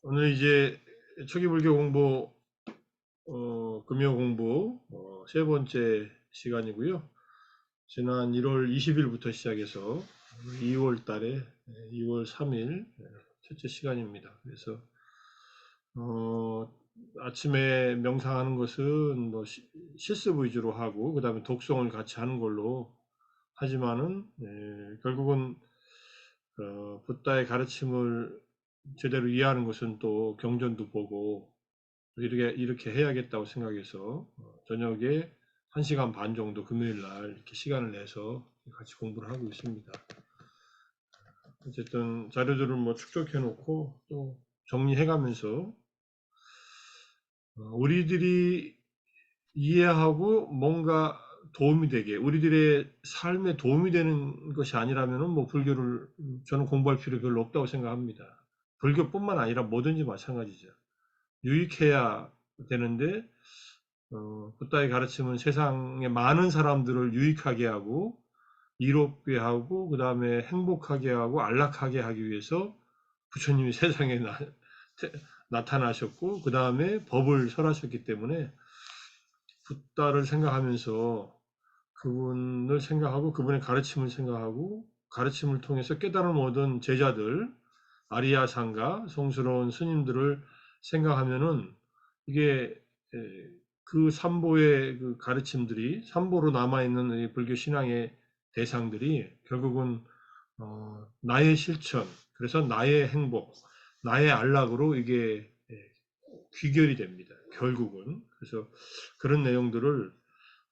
오늘 이제 초기불교 공부, 금요 공부, 세 번째 시간이고요. 지난 1월 20일부터 시작해서 2월 달에, 2월 3일, 첫째 시간입니다. 그래서, 어, 아침에 명상하는 것은 뭐 실습 위주로 하고, 그 다음에 독송을 같이 하는 걸로 하지만은, 결국은, 붓다의 가르침을 제대로 이해하는 것은 또 경전도 보고, 이렇게 해야겠다고 생각해서 저녁에 1시간 반 정도 금요일 날 이렇게 시간을 내서 같이 공부를 하고 있습니다. 어쨌든 자료들을 뭐 축적해 놓고 또 정리해 가면서 우리들이 이해하고 뭔가 도움이 되게 우리들의 삶에 도움이 되는 것이 아니라면은 뭐 불교를 저는 공부할 필요 별로 없다고 생각합니다. 불교뿐만 아니라 뭐든지 마찬가지죠. 유익해야 되는데 붓다의 가르침은 세상의 많은 사람들을 유익하게 하고 이롭게 하고 그 다음에 행복하게 하고 안락하게 하기 위해서 부처님이 세상에 나타나셨고 그 다음에 법을 설하셨기 때문에 붓다를 생각하면서 그분을 생각하고 그분의 가르침을 생각하고 가르침을 통해서 깨달음 얻은 제자들 아리야상가 성스러운 스님들을 생각하면은 이게 그 삼보의 그 가르침들이 삼보로 남아있는 불교 신앙의 대상들이 결국은 나의 실천, 그래서 나의 행복, 나의 안락으로 이게 귀결이 됩니다. 결국은. 그래서 그런 내용들을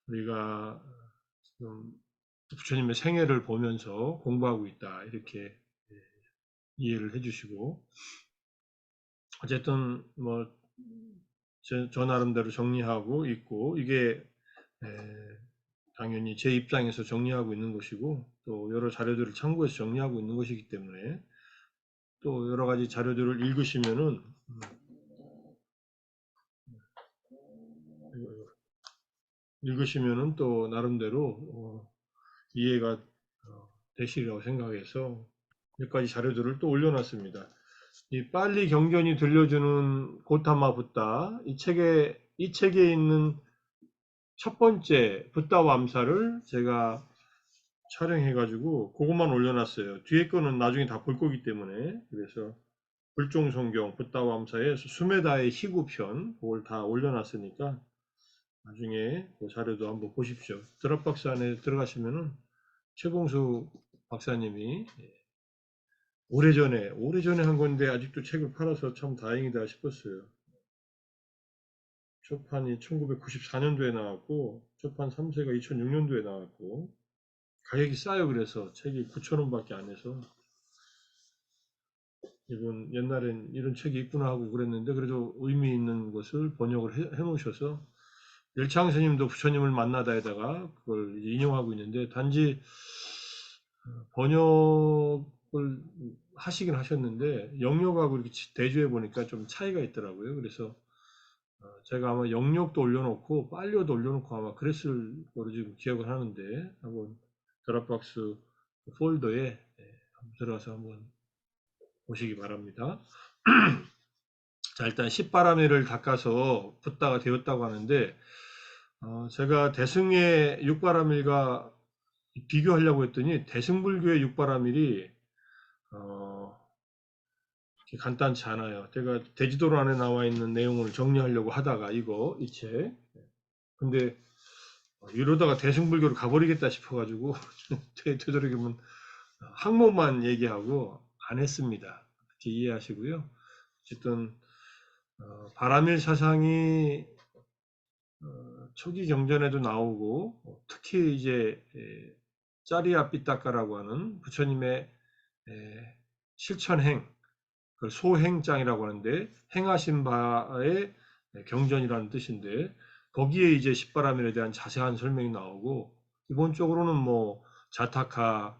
우리가 지금 부처님의 생애를 보면서 공부하고 있다. 이렇게 이해를 해주시고 어쨌든 뭐 저 나름대로 정리하고 있고 이게 당연히 제 입장에서 정리하고 있는 것이고 또 여러 자료들을 참고해서 정리하고 있는 것이기 때문에 또 여러 가지 자료들을 읽으시면은 또 나름대로 이해가 되시리라고 생각해서 몇 가지 자료들을 또 올려놨습니다. 이 빨리 경전이 들려주는 고타마 붓다 이 책에 있는 첫 번째 붓다 왬사를 제가 촬영해가지고 그것만 올려놨어요. 뒤에 거는 나중에 다 볼 거기 때문에 그래서 불종성경 붓다 왬사의 수메다의 희구편 그걸 다 올려놨으니까 나중에 그 자료도 한번 보십시오. 드랍박스 안에 들어가시면은 최봉수 박사님이 오래전에 한 건데 아직도 책을 팔아서 참 다행이다 싶었어요. 초판이 1994년도에 나왔고 초판 3세가 2006년도에 나왔고 가격이 싸요. 그래서 책이 9,000원밖에 안 해서 이건 옛날엔 이런 책이 있구나 하고 그랬는데 그래도 의미 있는 것을 번역을 해놓으셔서 열창 스님도 부처님을 만나다에다가 그걸 인용하고 있는데 단지 번역을 하시긴 하셨는데 영역하고 이렇게 대조해 보니까 좀 차이가 있더라고요. 그래서 제가 아마 영역도 올려놓고 빨리도 올려놓고 아마 그랬을 거로 지금 기억을 하는데 한번 드랍박스 폴더에 한번 들어가서 한번 보시기 바랍니다. 자, 일단 십바라밀을 닦아서 붓다가 되었다고 하는데 제가 대승의 육바라밀과 비교하려고 했더니 대승불교의 육바라밀이 어, 간단치 않아요. 제가 대지도로 안에 나와 있는 내용을 정리하려고 하다가 이 책. 근데 이러다가 대승불교로 가버리겠다 싶어가지고 되도록이면 항목만 얘기하고 안 했습니다. 그렇게 이해하시고요. 어쨌든 바라밀 사상이 초기 경전에도 나오고 특히 이제 짜리아 삐따까라고 하는 부처님의 실천행, 그걸 소행장이라고 하는데 행하신 바의 경전이라는 뜻인데 거기에 이제 십바라밀에 대한 자세한 설명이 나오고 기본적으로는 뭐 자타카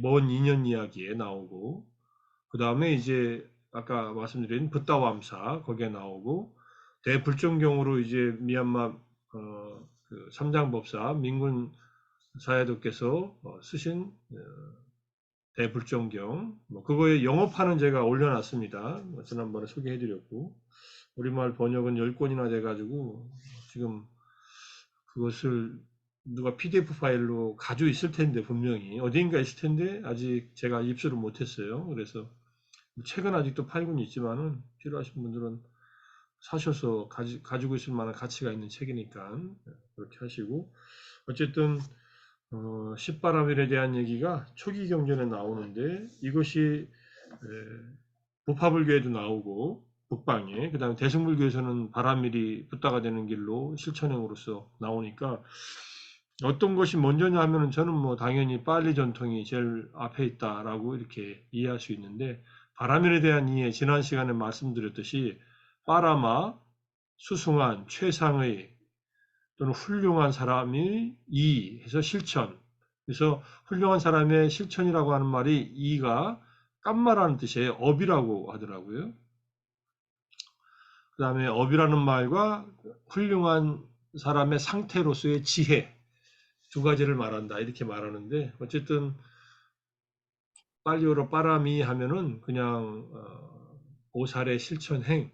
먼 인연 이야기에 나오고 그 다음에 이제 아까 말씀드린 붓다왬사 거기에 나오고 대불정경으로 이제 미얀마 그 삼장법사 민군 사야도께서 쓰신 대불정경. 뭐 그거에 영어판은 제가 올려놨습니다. 지난번에 소개해드렸고 우리말 번역은 10권이나 돼가지고 지금 그것을 누가 PDF 파일로 가지고 있을 텐데 분명히 어딘가 있을 텐데 아직 제가 입수를 못했어요. 그래서 책은 아직도 팔고는 있지만은 필요하신 분들은 사셔서 가지고 있을 만한 가치가 있는 책이니까 그렇게 하시고 어쨌든 십바라밀에 대한 얘기가 초기 경전에 나오는데 이것이 부파불교에도 나오고 북방에 그다음에 대승불교에서는 바라밀이 붓다가 되는 길로 실천행으로서 나오니까 어떤 것이 먼저냐 하면은 저는 뭐 당연히 빨리 전통이 제일 앞에 있다라고 이렇게 이해할 수 있는데 바라밀에 대한 이해 지난 시간에 말씀드렸듯이 빠라마, 수승한, 최상의 또는 훌륭한 사람이 이 해서 실천. 그래서 훌륭한 사람의 실천이라고 하는 말이 이가 깜마라는 뜻이에요. 업이라고 하더라고요. 그 다음에 업이라는 말과 훌륭한 사람의 상태로서의 지혜 두 가지를 말한다 이렇게 말하는데 어쨌든 빨리오로 빠라미 하면은 그냥 보살의 실천행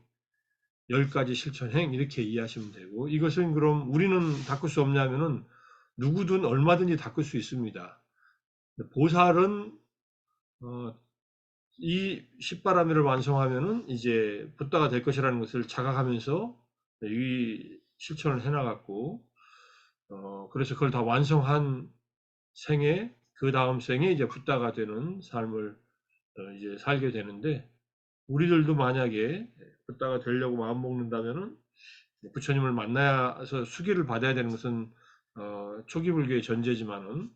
10가지 실천행 이렇게 이해하시면 되고 이것은 그럼 우리는 닦을 수 없냐면은 누구든 얼마든지 닦을 수 있습니다. 보살은 이 십바라밀을 완성하면은 이제 붓다가 될 것이라는 것을 자각하면서 이 실천을 해나갔고 그래서 그걸 다 완성한 생에 그 다음 생에 이제 붓다가 되는 삶을 이제 살게 되는데 우리들도 만약에 붓다가 되려고 마음 먹는다면은 부처님을 만나서 수기를 받아야 되는 것은 초기 불교의 전제지만은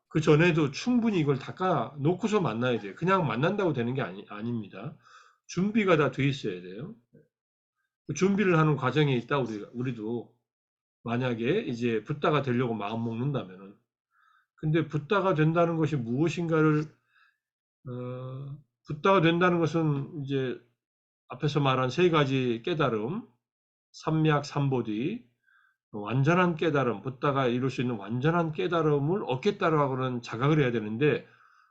그 전에도 충분히 이걸 닦아 놓고서 만나야 돼요. 그냥 만난다고 되는 게 아닙니다. 준비가 다 돼 있어야 돼요. 그 준비를 하는 과정에 있다 우리도 만약에 이제 붓다가 되려고 마음 먹는다면은 근데 붓다가 된다는 것이 무엇인가를 붓다가 된다는 것은 이제 앞에서 말한 세 가지 깨달음, 삼약 삼보디, 완전한 깨달음, 붓다가 이룰 수 있는 완전한 깨달음을 얻겠다라고는 자각을 해야 되는데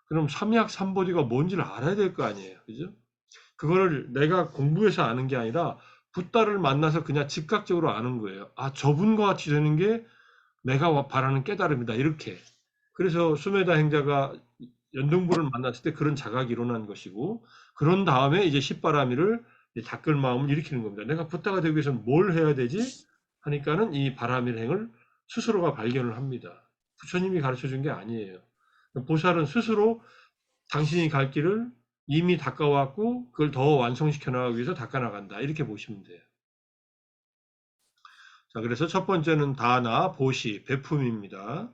그럼 삼약 삼보디가 뭔지를 알아야 될 거 아니에요. 그죠? 그거를 내가 공부해서 아는 게 아니라 붓다를 만나서 그냥 즉각적으로 아는 거예요. 아, 저분과 같이 되는 게 내가 바라는 깨달음이다. 이렇게. 그래서 수메다 행자가 연등부를 만났을 때 그런 자각이 일어난 것이고 그런 다음에 이제 십바라밀을 닦을 마음을 일으키는 겁니다. 내가 붓다가 되기 위해서는 뭘 해야 되지? 하니까는 이 바라밀 행을 스스로가 발견을 합니다. 부처님이 가르쳐 준 게 아니에요. 보살은 스스로 당신이 갈 길을 이미 닦아왔고 그걸 더 완성시켜 나가기 위해서 닦아 나간다. 이렇게 보시면 돼요. 자, 그래서 첫 번째는 다나, 보시, 베품입니다.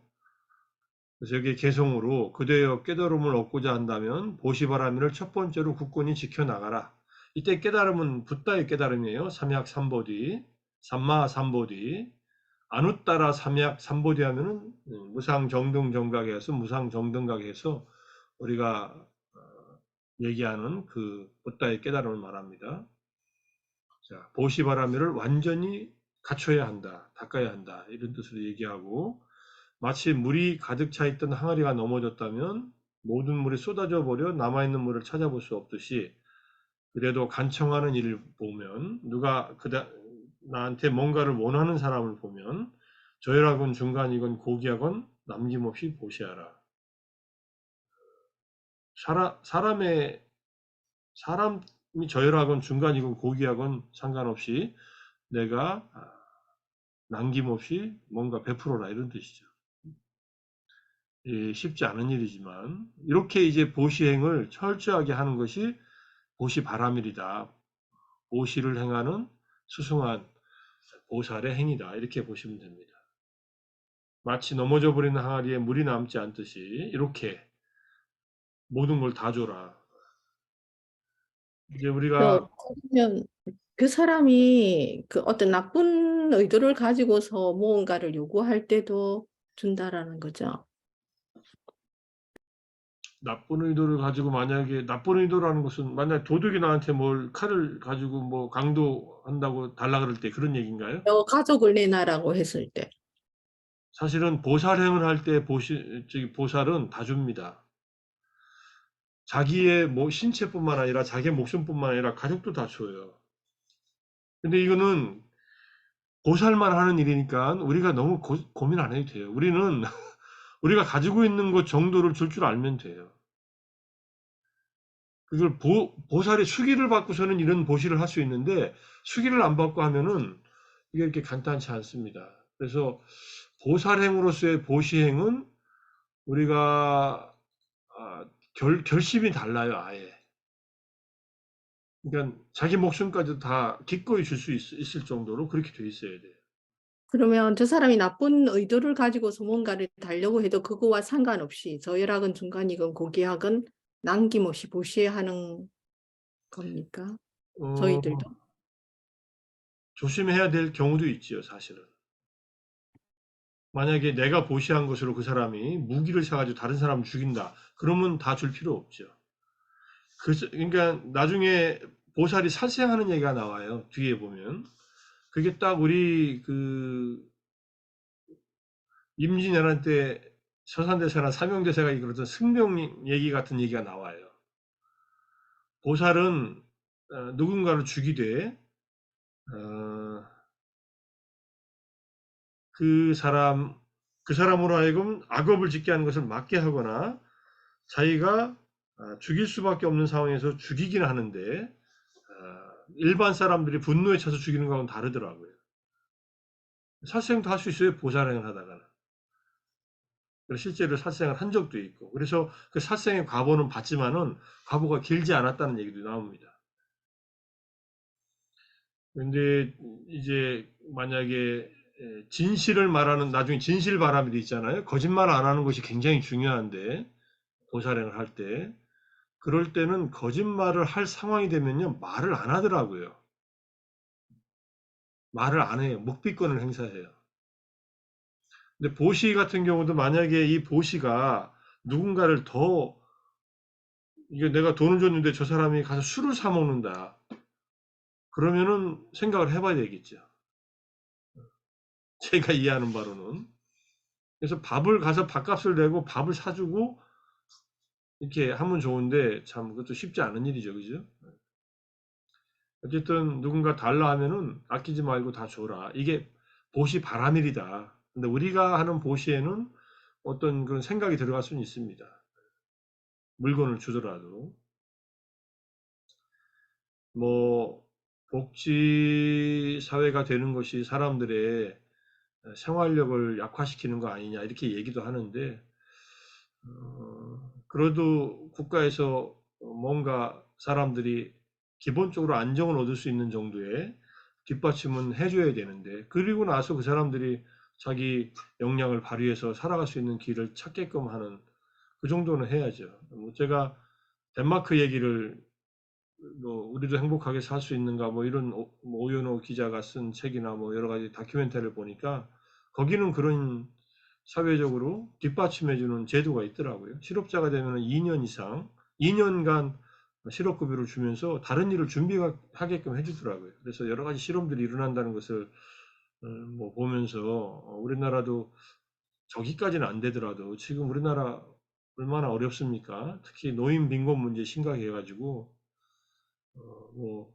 그래서 여기 개성으로 그대여 깨달음을 얻고자 한다면 보시바라밀을 첫 번째로 굳건히 지켜나가라. 이때 깨달음은 붓다의 깨달음이에요. 삼약 삼보디, 삼마 삼보디. 아누따라 삼약 삼보디 하면은 무상정등정각에서 무상정등각에서 우리가 얘기하는 그 붓다의 깨달음을 말합니다. 자, 보시바라밀을 완전히 갖춰야 한다, 닦아야 한다 이런 뜻으로 얘기하고 마치 물이 가득 차 있던 항아리가 넘어졌다면 모든 물이 쏟아져 버려 남아있는 물을 찾아볼 수 없듯이 그래도 간청하는 일을 보면 누가 나한테 뭔가를 원하는 사람을 보면 저혈하건 중간이건 고기하건 남김없이 보시하라. 사람이 저혈하건 중간이건 고기하건 상관없이 내가 남김없이 뭔가 베풀어라 이런 뜻이죠. 쉽지 않은 일이지만 이렇게 이제 보시행을 철저하게 하는 것이 보시바라밀이다. 보시를 행하는 수승한 보살의 행위다. 이렇게 보시면 됩니다. 마치 넘어져 버리는 항아리에 물이 남지 않듯이 이렇게 모든 걸 다 줘라. 이제 우리가 그러면 그 사람이 그 어떤 나쁜 의도를 가지고서 무언가를 요구할 때도 준다라는 거죠. 나쁜 의도를 가지고 만약에 나쁜 의도라는 것은 만약 도둑이 나한테 뭘 칼을 가지고 뭐 강도한다고 달라 그럴 때 그런 얘기인가요? 너 가족을 내놔라고 했을 때. 사실은 보살행을 할 때 보살은 다 줍니다. 자기의 뭐 신체뿐만 아니라 자기의 목숨뿐만 아니라 가족도 다 줘요. 근데 이거는 보살만 하는 일이니까 우리가 너무 고민 안 해도 돼요. 우리는 우리가 가지고 있는 것 정도를 줄 줄 알면 돼요. 그걸 보살의 수기를 받고서는 이런 보시를 할 수 있는데 수기를 안 받고 하면은 이게 이렇게 간단치 않습니다. 그래서 보살행으로서의 보시행은 우리가 결심이 달라요, 아예. 그러니까 자기 목숨까지도 다 기꺼이 줄 수 있을 정도로 그렇게 돼 있어야 돼요. 그러면 저 사람이 나쁜 의도를 가지고서 뭔가를 달려고 해도 그거와 상관없이 저열하건 중간이건 고귀하건 남김없이 보시하는 겁니까? 어, 저희들도? 조심해야 될 경우도 있지요, 사실은. 만약에 내가 보시한 것으로 그 사람이 무기를 사가지고 다른 사람을 죽인다. 그러면 다 줄 필요 없죠. 그러니까 나중에 보살이 살생하는 얘기가 나와요. 뒤에 보면. 그게 딱 우리 그 임진왜란 때 서산대사나 사명대사가 이끌었던 승병 얘기 같은 얘기가 나와요. 보살은 누군가를 죽이되 그 사람으로 하여금 악업을 짓게 하는 것을 막게 하거나 자기가 죽일 수밖에 없는 상황에서 죽이긴 하는데 일반 사람들이 분노에 차서 죽이는 거하고는 다르더라고요. 살생도 할 수 있어요. 보살행을 하다가는. 실제로 살생을 한 적도 있고. 그래서 그 살생의 과보는 받지만은 과보가 길지 않았다는 얘기도 나옵니다. 근데 이제 만약에 진실을 말하는 나중에 진실바람이 있잖아요. 거짓말 안 하는 것이 굉장히 중요한데 보살행을 할 때 그럴 때는 거짓말을 할 상황이 되면요 말을 안 하더라고요. 말을 안 해요. 묵비권을 행사해요. 근데 보시 같은 경우도 만약에 이 보시가 누군가를 더 이게 내가 돈을 줬는데 저 사람이 가서 술을 사 먹는다. 그러면은 생각을 해봐야 되겠죠. 제가 이해하는 바로는. 그래서 밥을 가서 밥값을 내고 밥을 사주고 이렇게 하면 좋은데 참 그것도 쉽지 않은 일이죠, 그죠? 어쨌든 누군가 달라 하면은 아끼지 말고 다 줘라. 이게 보시 바라밀이다. 근데 우리가 하는 보시에는 어떤 그런 생각이 들어갈 수는 있습니다. 물건을 주더라도. 뭐 복지 사회가 되는 것이 사람들의 생활력을 약화시키는 거 아니냐 이렇게 얘기도 하는데 그래도 국가에서 뭔가 사람들이 기본적으로 안정을 얻을 수 있는 정도의 뒷받침은 해줘야 되는데 그리고 나서 그 사람들이 자기 역량을 발휘해서 살아갈 수 있는 길을 찾게끔 하는 그 정도는 해야죠. 뭐 제가 덴마크 얘기를 뭐 우리도 행복하게 살 수 있는가 뭐 이런 뭐 오연호 기자가 쓴 책이나 뭐 여러 가지 다큐멘터리를 보니까 거기는 그런 사회적으로 뒷받침해주는 제도가 있더라고요. 실업자가 되면 2년 이상, 2년간 실업급여를 주면서 다른 일을 준비하게끔 해주더라고요. 그래서 여러 가지 실험들이 일어난다는 것을 뭐 보면서 우리나라도 저기까지는 안 되더라도 지금 우리나라 얼마나 어렵습니까? 특히 노인 빈곤 문제 심각해가지고 뭐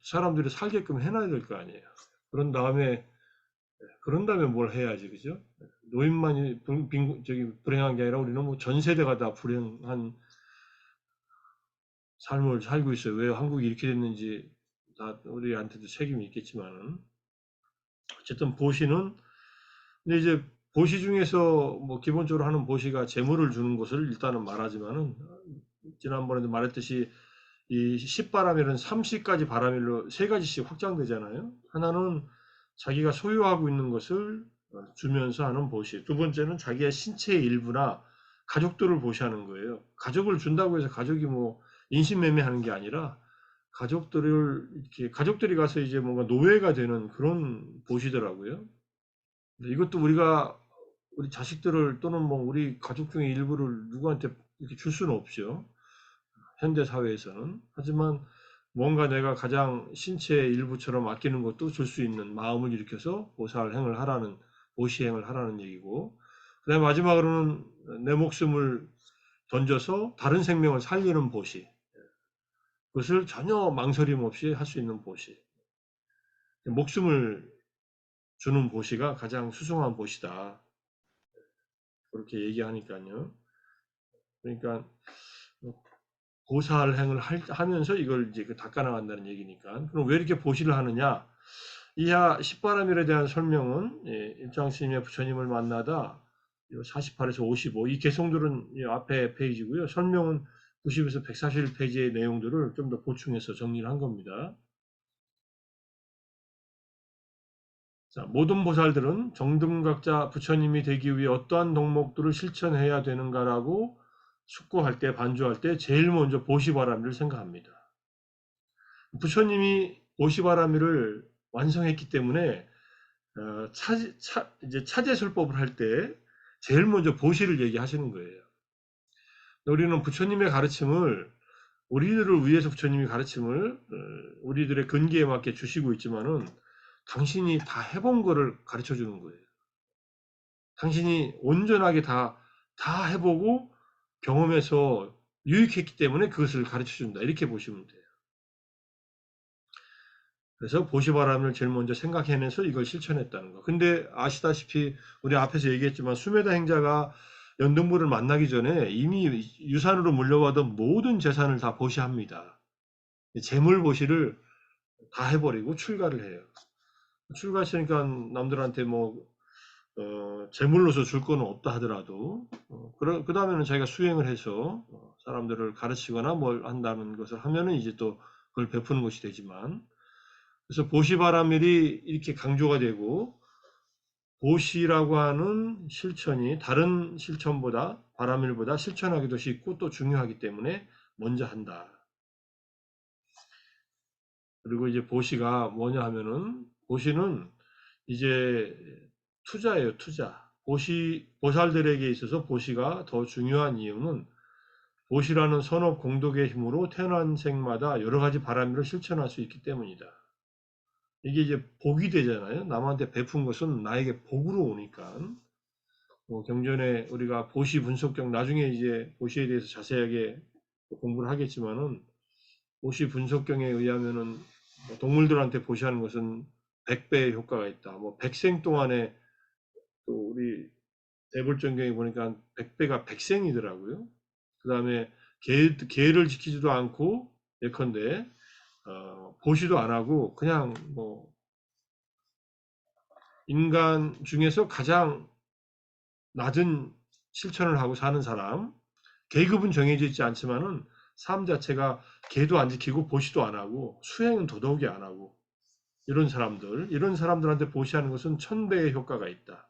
사람들이 살게끔 해놔야 될 거 아니에요. 그런 다음에 뭘 해야지, 그죠? 노인만이 불행한 게 아니라 우리는 뭐 전 세대가 다 불행한 삶을 살고 있어요. 왜 한국이 이렇게 됐는지 다 우리한테도 책임이 있겠지만은 어쨌든 보시는 근데 이제 보시 중에서 뭐 기본적으로 하는 보시가 재물을 주는 것을 일단은 말하지만은 지난번에도 말했듯이 이 10바람일은 30가지 바람일로 세 가지씩 확장되잖아요. 하나는 자기가 소유하고 있는 것을 주면서 하는 보시. 두 번째는 자기의 신체의 일부나 가족들을 보시하는 거예요. 가족을 준다고 해서 가족이 뭐 인신매매하는 게 아니라 가족들을 이렇게 가족들이 가서 이제 뭔가 노예가 되는 그런 보시더라고요. 이것도 우리가 우리 자식들을 또는 뭐 우리 가족 중에 일부를 누구한테 이렇게 줄 수는 없죠. 현대 사회에서는. 하지만 뭔가 내가 가장 신체의 일부처럼 아끼는 것도 줄 수 있는 마음을 일으켜서 보살행을 하라는, 보시행을 하라는 얘기고, 그 다음에 마지막으로는 내 목숨을 던져서 다른 생명을 살리는 보시. 그것을 전혀 망설임 없이 할 수 있는 보시. 목숨을 주는 보시가 가장 수승한 보시다. 그렇게 얘기하니까요. 그러니까 보살행을 하면서 이걸 이제 닦아나간다는 얘기니까. 그럼 왜 이렇게 보시를 하느냐? 이하 10바람일에 대한 설명은 일장스님의 부처님을 만나다 48에서 55, 이 개송들은 앞에 페이지고요. 설명은 90에서 141페이지의 내용들을 좀 더 보충해서 정리를 한 겁니다. 자, 모든 보살들은 정등각자 부처님이 되기 위해 어떠한 덕목들을 실천해야 되는가라고 숙고할 때, 반주할 때 제일 먼저 보시바라미를 생각합니다. 부처님이 보시바라미를 완성했기 때문에 이제 차제설법을 할 때 제일 먼저 보시를 얘기하시는 거예요. 우리는 부처님의 가르침을 우리들을 위해서 부처님이 가르침을 우리들의 근기에 맞게 주시고 있지만은 당신이 다 해본 거를 가르쳐 주는 거예요. 당신이 온전하게 다 해보고 경험해서 유익했기 때문에 그것을 가르쳐 준다. 이렇게 보시면 돼요. 그래서 보시바람을 제일 먼저 생각해내서 이걸 실천했다는 거. 근데 아시다시피 우리 앞에서 얘기했지만 수메다 행자가 연등부를 만나기 전에 이미 유산으로 물려받은 모든 재산을 다 보시합니다. 재물 보시를 다 해버리고 출가를 해요. 출가했으니까 남들한테 뭐 재물로서 줄 거는 없다 하더라도 그 다음에는 자기가 수행을 해서 사람들을 가르치거나 뭘 한다는 것을 하면은 이제 또 그걸 베푸는 것이 되지만, 그래서 보시바라밀이 이렇게 강조가 되고 보시라고 하는 실천이 다른 실천보다 바라밀보다 실천하기도 쉽고 또 중요하기 때문에 먼저 한다. 그리고 이제 보시가 뭐냐 하면은 보시는 이제 투자예요, 투자. 보살들에게 있어서 보시가 더 중요한 이유는 보시라는 선업 공덕의 힘으로 태어난 생마다 여러 가지 바람을 실천할 수 있기 때문이다. 이게 이제 복이 되잖아요. 남한테 베푼 것은 나에게 복으로 오니까. 경전에 우리가 보시 분석경, 나중에 이제 보시에 대해서 자세하게 공부를 하겠지만은, 보시 분석경에 의하면은 동물들한테 보시하는 것은 100배의 효과가 있다. 뭐 100생 동안에, 또 우리 대불전경에 보니까 100배가 100생이더라고요. 그 다음에 계를 지키지도 않고 예컨대 보시도 안 하고 그냥 뭐 인간 중에서 가장 낮은 실천을 하고 사는 사람, 계급은 정해져 있지 않지만은 삶 자체가 계도 안 지키고 보시도 안 하고 수행은 더더욱이 안 하고 이런 사람들한테 보시하는 것은 1000배의 효과가 있다.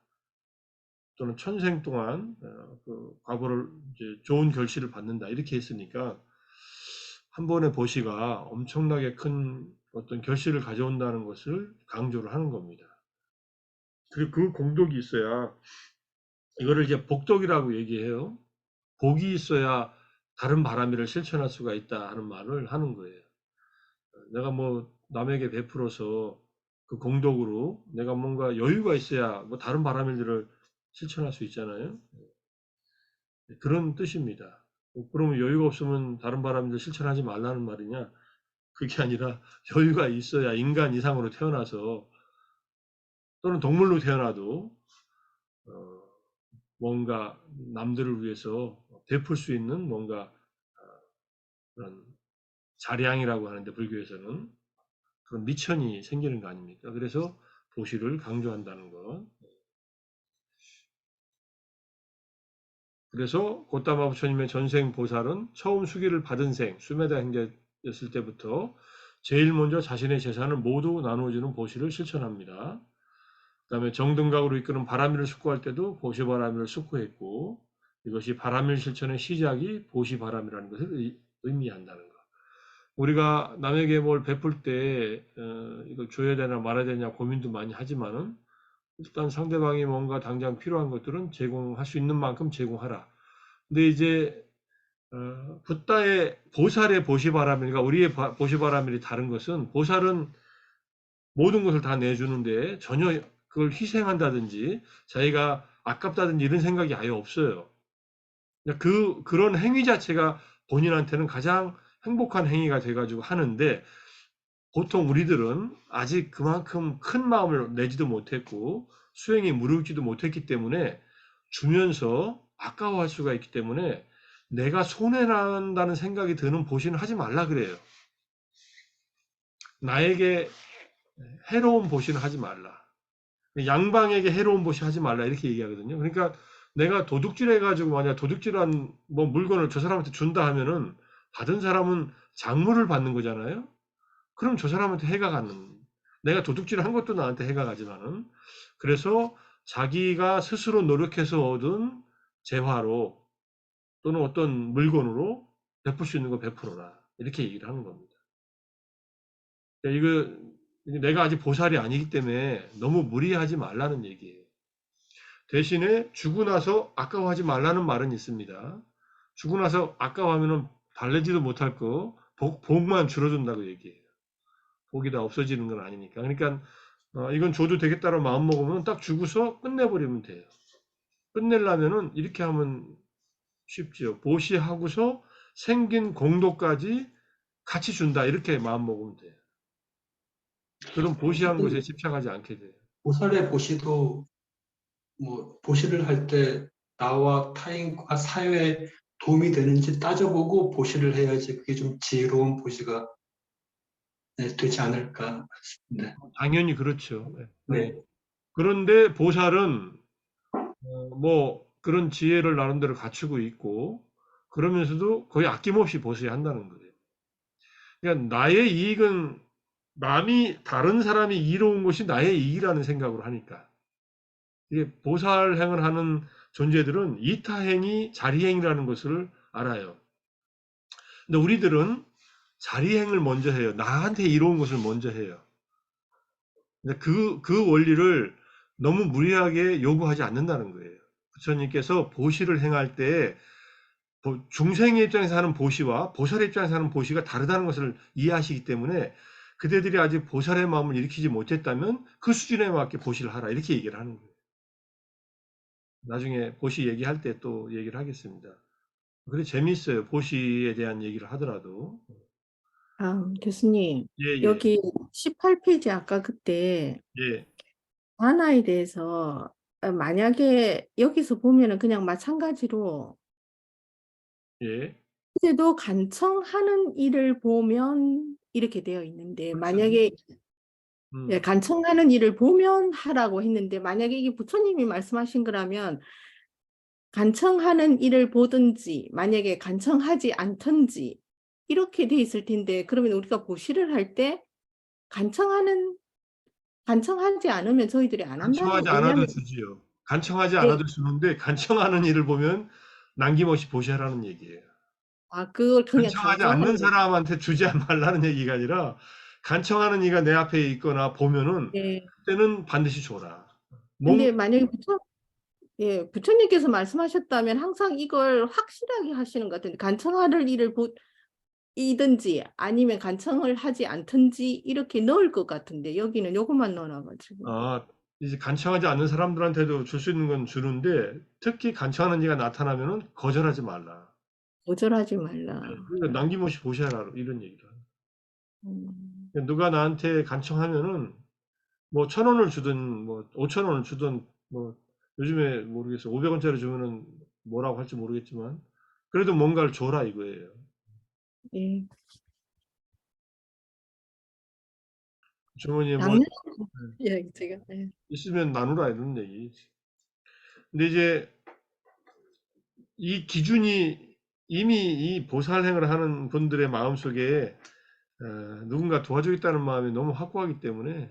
또는 1000생 동안 그 과거를 이제 좋은 결실을 받는다. 이렇게 했으니까 한 번의 보시가 엄청나게 큰 어떤 결실을 가져온다는 것을 강조를 하는 겁니다. 그리고 그 공덕이 있어야, 이거를 이제 복덕이라고 얘기해요. 복이 있어야 다른 바람일을 실천할 수가 있다 하는 말을 하는 거예요. 내가 뭐 남에게 베풀어서 그 공덕으로 내가 뭔가 여유가 있어야 뭐 다른 바람일들을 실천할 수 있잖아요. 그런 뜻입니다. 그러면 여유가 없으면 다른 바람일들 실천하지 말라는 말이냐? 그게 아니라 여유가 있어야 인간 이상으로 태어나서 또는 동물로 태어나도 뭔가 남들을 위해서 베풀 수 있는 뭔가 그런 자량이라고 하는데, 불교에서는 그런 미천이 생기는 거 아닙니까? 그래서 보시를 강조한다는 것. 그래서 고타마 부처님의 전생 보살은 처음 수기를 받은 생, 수메다 행자였을 때부터 제일 먼저 자신의 재산을 모두 나누어주는 보시를 실천합니다. 그 다음에 정등각으로 이끄는 바라밀을 숙고할 때도 보시바라밀을 숙고했고, 이것이 바라밀 실천의 시작이 보시바라밀이라는 것을 의미한다는 것. 우리가 남에게 뭘 베풀 때 이걸 줘야 되나 말아야 되냐 고민도 많이 하지만은, 일단 상대방이 뭔가 당장 필요한 것들은 제공할 수 있는 만큼 제공하라. 근데 이제 붓다의 보살의 보시바라밀과 우리의 보시바라밀이 다른 것은, 보살은 모든 것을 다 내주는데 전혀 그걸 희생한다든지 자기가 아깝다든지 이런 생각이 아예 없어요. 그런 행위 자체가 본인한테는 가장 행복한 행위가 돼가지고 하는데, 보통 우리들은 아직 그만큼 큰 마음을 내지도 못했고 수행이 무르익지도 못했기 때문에 주면서 아까워할 수가 있기 때문에 내가 손해난다는 생각이 드는 보시는 하지 말라 그래요. 나에게 해로운 보시는 하지 말라. 양방에게 해로운 보시 하지 말라 이렇게 얘기하거든요. 그러니까 내가 도둑질 해가지고 만약 도둑질한 뭐 물건을 저 사람한테 준다 하면은 받은 사람은 장물을 받는 거잖아요. 그럼 저 사람한테 해가 가는, 내가 도둑질을 한 것도 나한테 해가 가지만은, 그래서 자기가 스스로 노력해서 얻은 재화로 또는 어떤 물건으로 베풀 수 있는 거 베풀어라 이렇게 얘기를 하는 겁니다. 그러니까 이거 내가 아직 보살이 아니기 때문에 너무 무리하지 말라는 얘기예요. 대신에 주고 나서 아까워하지 말라는 말은 있습니다. 주고 나서 아까워하면은 달래지도 못할 거 복만 줄어든다고 얘기해요. 복이 다 없어지는 건 아니니까. 그러니까 이건 줘도 되겠다고 마음 먹으면 딱 주고서 끝내버리면 돼요. 끝내려면은 이렇게 하면 쉽지요. 보시하고서 생긴 공도까지 같이 준다 이렇게 마음 먹으면 돼요. 그럼 보시한 것에 집착하지 않게 돼요. 보살의 보시도 뭐 보시를 할 때 나와 타인과 사회에 도움이 되는지 따져보고 보시를 해야지 그게 좀 지혜로운 보시가 되지 않을까 싶은데. 당연히 그렇죠. 네. 그런데 보살은 뭐 그런 지혜를 나름대로 갖추고 있고 그러면서도 거의 아낌없이 보셔야 한다는 거예요. 그러니까 나의 이익은 다른 사람이 이로운 것이 나의 이익이라는 생각으로 하니까. 이게 보살행을 하는 존재들은 이타행이 자리행이라는 것을 알아요. 근데 우리들은 자리행을 먼저 해요. 나한테 이로운 것을 먼저 해요. 근데 그 원리를 너무 무리하게 요구하지 않는다는 거예요. 부처님께서 보시를 행할 때 중생의 입장에서 하는 보시와 보살의 입장에서 하는 보시가 다르다는 것을 이해하시기 때문에 그대들이 아직 보살의 마음을 일으키지 못했다면 그 수준에 맞게 보시를 하라 이렇게 얘기를 하는 거예요. 나중에 보시 얘기할 때 또 얘기를 하겠습니다. 그래 재미있어요. 보시에 대한 얘기를 하더라도. 교수님, 예, 예, 여기 18페이지 아까 그때 예, 만화에 대해서 만약에 여기서 보면은 그냥 마찬가지로 예. 그때도 간청하는 일을 보면 이렇게 되어 있는데 그렇죠. 만약에 음, 간청하는 일을 보면 하라고 했는데 만약에 이게 부처님이 말씀하신 거라면 간청하는 일을 보든지 만약에 간청하지 않든지 이렇게 돼 있을 텐데 그러면 우리가 보시를 할 때 간청하지 않으면 저희들이 안 한다는 간청하지 않아도 왜냐하면 주지요. 간청하지 예, 않아도 주는데 간청하는 일을 보면 남김없이 보시라는 얘기예요. 그걸 그냥 간청하지 않는 강조하는 거죠. 사람한테 주지 말라는 얘기가 아니라 간청하는 이가 내 앞에 있거나 보면은 예. 그때는 반드시 줘라. 근데 만약에 부처님께서 말씀하셨다면 항상 이걸 확실하게 하시는 것 같은데 간청할 일을 이든지 아니면 간청을 하지 않든지 이렇게 넣을 것 같은데 여기는 요것만 넣어놔가지고 이제 간청하지 않는 사람들한테도 줄 수 있는 건 주는데 특히 간청하는 이가 나타나면은 거절하지 말라. 거절하지 말라. 그러니까 남김없이 보셔라 이런 얘기를 하는. 음, 누가 나한테 간청하면은 뭐 1,000원을 주든 뭐 5,000원을 주든 뭐 요즘에 모르겠어. 500원짜리 주면은 뭐라고 할지 모르겠지만 그래도 뭔가를 줘라 이거예요. 예. 주머니에 뭐 양념 예, 제가 있으면 나누라 이런 얘기. 근데 이제 이 기준이 이미 이 보살행을 하는 분들의 마음속에 누군가 도와주겠다는 마음이 너무 확고하기 때문에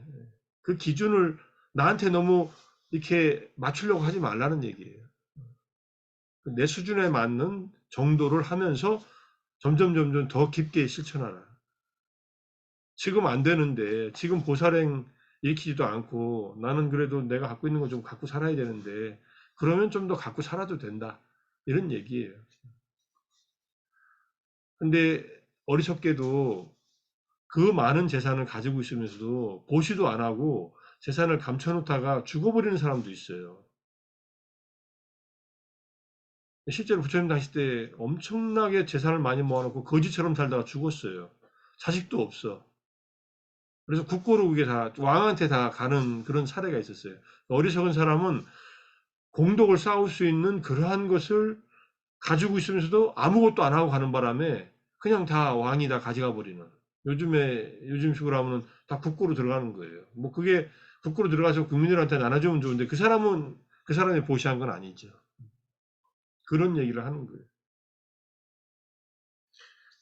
그 기준을 나한테 너무 이렇게 맞추려고 하지 말라는 얘기예요. 내 수준에 맞는 정도를 하면서 점점 더 깊게 실천하라. 지금 안 되는데 지금 보살행 일으키지도 않고 나는 그래도 내가 갖고 있는 거 좀 갖고 살아야 되는데 그러면 좀 더 갖고 살아도 된다. 이런 얘기예요. 근데 어리석게도 그 많은 재산을 가지고 있으면서도 보시도 안 하고 재산을 감춰놓다가 죽어버리는 사람도 있어요. 실제로 부처님 당시 때 엄청나게 재산을 많이 모아놓고 거지처럼 살다가 죽었어요. 자식도 없어. 그래서 국고로 그게 다 왕한테 다 가는 그런 사례가 있었어요. 어리석은 사람은 공덕을 쌓을 수 있는 그러한 것을 가지고 있으면서도 아무것도 안 하고 가는 바람에 그냥 다 왕이 다 가져가 버리는. 요즘식으로 하면 다 국고로 들어가는 거예요. 뭐 그게 국고로 들어가서 국민들한테 나눠주면 좋은데 그 사람은 그 사람이 보시한 건 아니죠. 그런 얘기를 하는 거예요.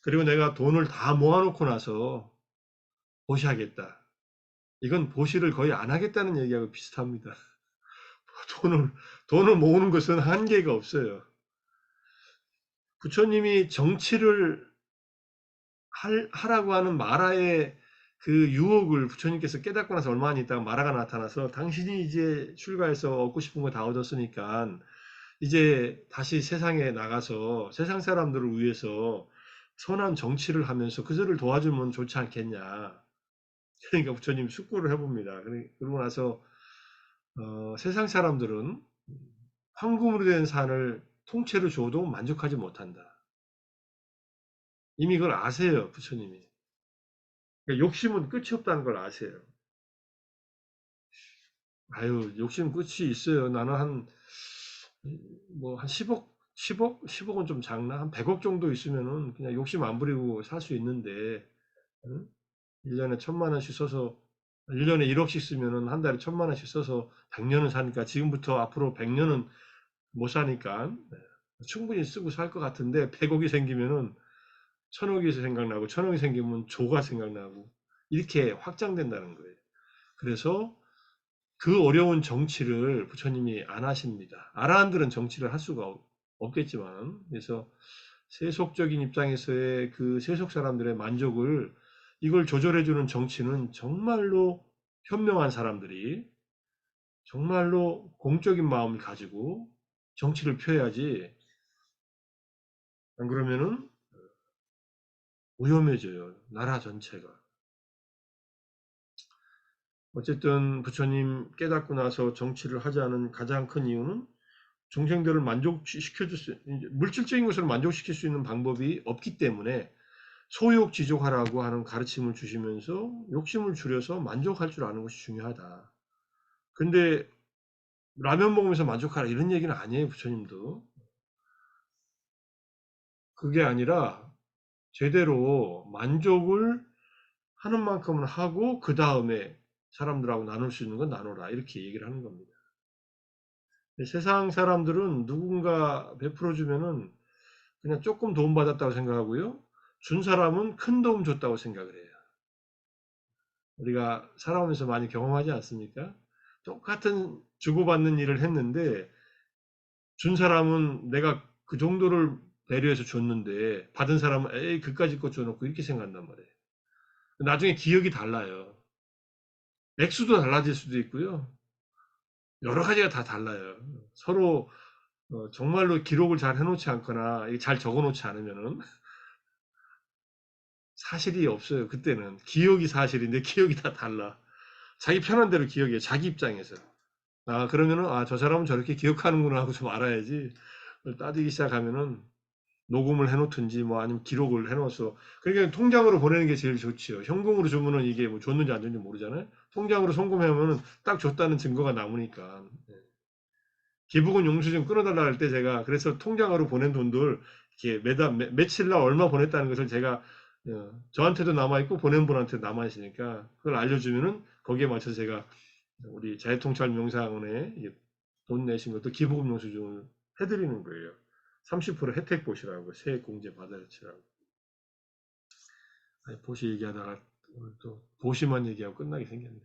그리고 내가 돈을 다 모아놓고 나서 보시하겠다. 이건 보시를 거의 안 하겠다는 얘기하고 비슷합니다. 돈을, 돈을 모으는 것은 한계가 없어요. 부처님이 정치를 하라고 하는 마라의 그 유혹을 부처님께서 깨닫고 나서 얼마 안 있다가 마라가 나타나서 당신이 이제 출가해서 얻고 싶은 거 다 얻었으니까 이제 다시 세상에 나가서 세상 사람들을 위해서 선한 정치를 하면서 그들을 도와주면 좋지 않겠냐. 그러니까 부처님 숙고를 해봅니다. 그러고 나서 세상 사람들은 황금으로 된 산을 통째로 줘도 만족하지 못한다. 이미 그걸 아세요, 부처님이. 그러니까 욕심은 끝이 없다는 걸 아세요. 아유, 욕심 끝이 있어요. 나는 한 10억, 10억은 좀 작나? 한 100억 정도 있으면은 그냥 욕심 안 부리고 살 수 있는데, 응? 1년에 1,000만 원씩 써서, 1년에 1억씩 쓰면은 한 달에 1,000만 원씩 써서 100년은 사니까 지금부터 앞으로 100년은 못 사니까 충분히 쓰고 살 것 같은데 100억이 생기면은 1,000억이 생각나고 1,000억이 생기면 조가 생각나고 이렇게 확장된다는 거예요. 그래서 그 어려운 정치를 부처님이 안 하십니다. 아라한들은 정치를 할 수가 없겠지만, 그래서 세속적인 입장에서의 그 세속 사람들의 만족을 이걸 조절해주는 정치는 정말로 현명한 사람들이 정말로 공적인 마음을 가지고 정치를 펴야지, 안 그러면은 위험해져요. 나라 전체가. 어쨌든 부처님 깨닫고 나서 정치를 하자는 가장 큰 이유는 중생들을 물질적인 것을 만족시킬 수 있는 방법이 없기 때문에 소욕지족하라고 하는 가르침을 주시면서 욕심을 줄여서 만족할 줄 아는 것이 중요하다. 근데 라면 먹으면서 만족하라 이런 얘기는 아니에요, 부처님도. 그게 아니라 제대로 만족을 하는 만큼은 하고 그 다음에 사람들하고 나눌 수 있는 건 나눠라 이렇게 얘기를 하는 겁니다. 세상 사람들은 누군가 베풀어 주면은 그냥 조금 도움 받았다고 생각하고요. 준 사람은 큰 도움 줬다고 생각을 해요. 우리가 살아오면서 많이 경험하지 않습니까? 똑같은 주고받는 일을 했는데 준 사람은 내가 그 정도를 배려해서 줬는데 받은 사람은 에이 그까짓 거 줘놓고 이렇게 생각한단 말이에요. 나중에 기억이 달라요. 액수도 달라질 수도 있고요. 여러 가지가 다 달라요. 서로 정말로 기록을 잘 해놓지 않거나 잘 적어놓지 않으면은 사실이 없어요. 그때는 기억이 사실인데 기억이 다 달라. 자기 편한 대로 기억해. 자기 입장에서. 아 그러면은 저 사람은 저렇게 기억하는구나 하고 좀 알아야지. 따지기 시작하면은 녹음을 해놓든지 뭐 아니면 기록을 해놓아서 그러니까 통장으로 보내는 게 제일 좋지요. 현금으로 주면은 이게 뭐 줬는지 안 줬는지 모르잖아요. 통장으로 송금하면은 딱 줬다는 증거가 남으니까. 기부금 용수증 끊어달라 할 때 제가 그래서 통장으로 보낸 돈들 이렇게 며칠 날 얼마 보냈다는 것을 제가 저한테도 남아있고 보낸 분한테 남아있으니까 그걸 알려주면은 거기에 맞춰서 제가 우리 자유통찰명사원에 돈 내신 것도 기부금 용수증을 해드리는 거예요. 30% 혜택 보시라고 세액 공제 받아치라고. 보시 얘기하다가 오늘 또 보시만 얘기하고 끝나게 생겼네.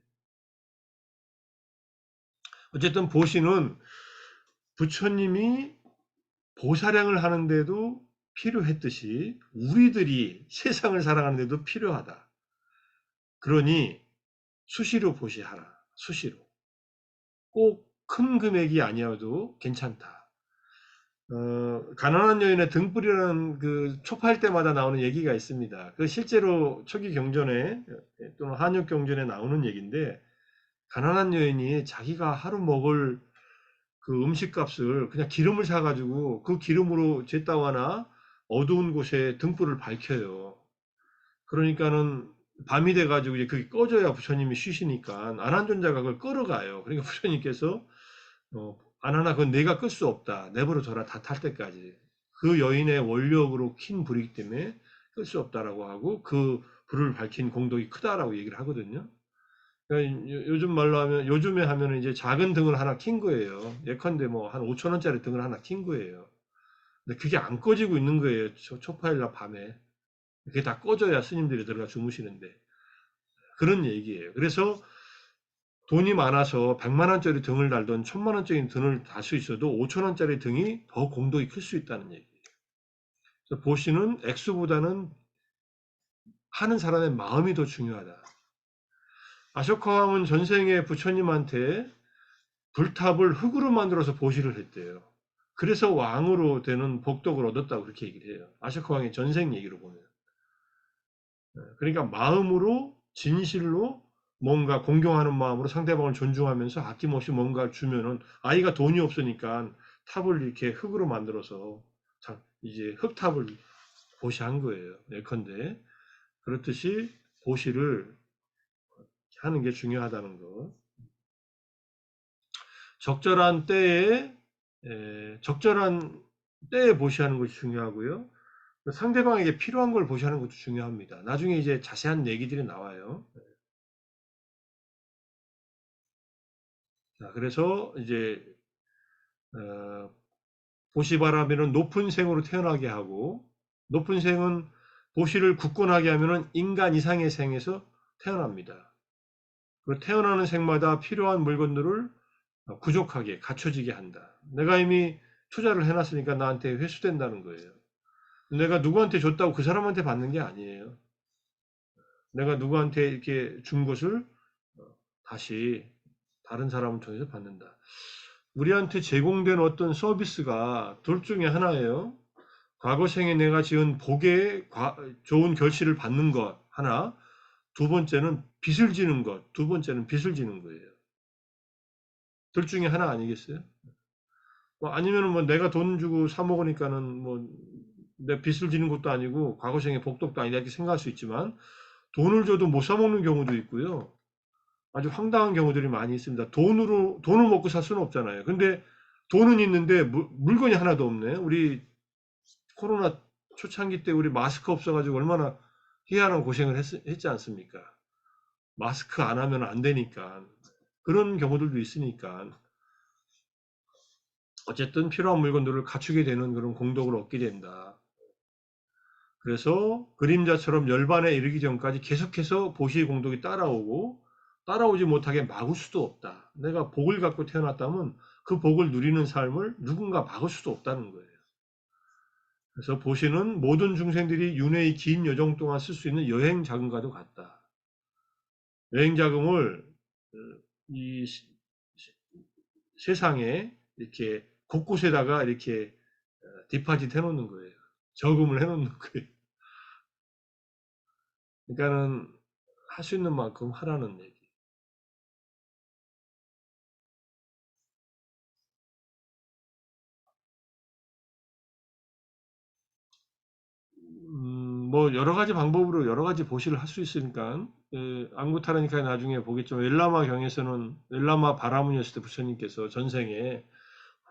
어쨌든 보시는 부처님이 보살행을 하는데도 필요했듯이 우리들이 세상을 살아가는데도 필요하다. 그러니 수시로 보시하라. 수시로. 꼭 큰 금액이 아니어도 괜찮다. 가난한 여인의 등불이라는 그 촉할 때마다 나오는 얘기가 있습니다. 그 실제로 초기 경전에 또는 한육 경전에 나오는 얘기인데 가난한 여인이 자기가 하루 먹을 그 음식값을 그냥 기름을 사가지고 그 기름으로 제 따와나 어두운 곳에 등불을 밝혀요. 그러니까는 밤이 돼가지고 이제 그게 꺼져야 부처님이 쉬시니까 안한존자가 그걸 끌어가요. 그러니까 부처님께서 안하나 그건 내가 끌 수 없다. 내버려 둬라. 다 탈 때까지. 그 여인의 원력으로 킨 불이기 때문에 끌 수 없다라고 하고 그 불을 밝힌 공덕이 크다라고 얘기를 하거든요. 그러니까 요즘 말로 하면 요즘에 하면은 이제 작은 등을 하나 킨 거예요. 예컨대 뭐 한 5천 원짜리 등을 하나 킨 거예요. 근데 그게 안 꺼지고 있는 거예요. 초파일날 밤에. 그게 다 꺼져야 스님들이 들어가 주무시는데. 그런 얘기예요. 그래서 돈이 많아서 100만 원짜리 등을 달던 1000만 원짜리 등을 달 수 있어도 5천 원짜리 등이 더 공덕이 클 수 있다는 얘기예요. 그래서 보시는 액수보다는 하는 사람의 마음이 더 중요하다. 아쇼카 왕은 전생에 부처님한테 불탑을 흙으로 만들어서 보시를 했대요. 그래서 왕으로 되는 복덕을 얻었다고 그렇게 얘기를 해요. 아쇼카 왕의 전생 얘기로 보면. 그러니까 마음으로 진실로 뭔가 공경하는 마음으로 상대방을 존중하면서 아낌없이 뭔가를 주면은 아이가 돈이 없으니까 탑을 이렇게 흙으로 만들어서 이제 흙탑을 보시한 거예요. 예컨대 그렇듯이 보시를 하는 게 중요하다는 거. 적절한 때에 적절한 때에 보시하는 것이 중요하고요. 상대방에게 필요한 걸 보시하는 것도 중요합니다. 나중에 이제 자세한 얘기들이 나와요. 자, 그래서 이제 보시바라면은 높은 생으로 태어나게 하고 높은 생은 보시를 굳건하게 하면은 인간 이상의 생에서 태어납니다. 그 태어나는 생마다 필요한 물건들을 부족하게 갖춰지게 한다. 내가 이미 투자를 해놨으니까 나한테 회수된다는 거예요. 내가 누구한테 줬다고 그 사람한테 받는 게 아니에요. 내가 누구한테 이렇게 준 것을 다시 다른 사람을 통해서 받는다. 우리한테 제공된 어떤 서비스가 둘 중에 하나예요. 과거 생에 내가 지은 복에 좋은 결실을 받는 것 하나, 두 번째는 빚을 지는 것, 두 번째는 빚을 지는 거예요. 둘 중에 하나 아니겠어요? 뭐 아니면은 뭐 내가 돈 주고 사 먹으니까는 뭐 내 빚을 지는 것도 아니고 과거 생에 복덕도 아니다 이렇게 생각할 수 있지만 돈을 줘도 못 사 먹는 경우도 있고요. 아주 황당한 경우들이 많이 있습니다. 돈을 먹고 살 수는 없잖아요. 근데 돈은 있는데 물건이 하나도 없네. 우리 코로나 초창기 때 우리 마스크 없어가지고 얼마나 희한한 고생을 했지 않습니까? 마스크 안 하면 안 되니까. 그런 경우들도 있으니까. 어쨌든 필요한 물건들을 갖추게 되는 그런 공덕을 얻게 된다. 그래서 그림자처럼 열반에 이르기 전까지 계속해서 보시의 공덕이 따라오고 따라오지 못하게 막을 수도 없다. 내가 복을 갖고 태어났다면 그 복을 누리는 삶을 누군가 막을 수도 없다는 거예요. 그래서 보시는 모든 중생들이 윤회의 긴 여정 동안 쓸 수 있는 여행 자금과도 같다. 여행 자금을 이 세상에 이렇게 곳곳에다가 이렇게 디파짓 해놓는 거예요. 저금을 해놓는 거예요. 그러니까는 할 수 있는 만큼 하라는 얘기. 뭐 여러 가지 방법으로 여러 가지 보시를 할 수 있으니까 안구타라니까 나중에 보겠지만 웰라마 경에서는 웰라마 바라문이었을 때 부처님께서 전생에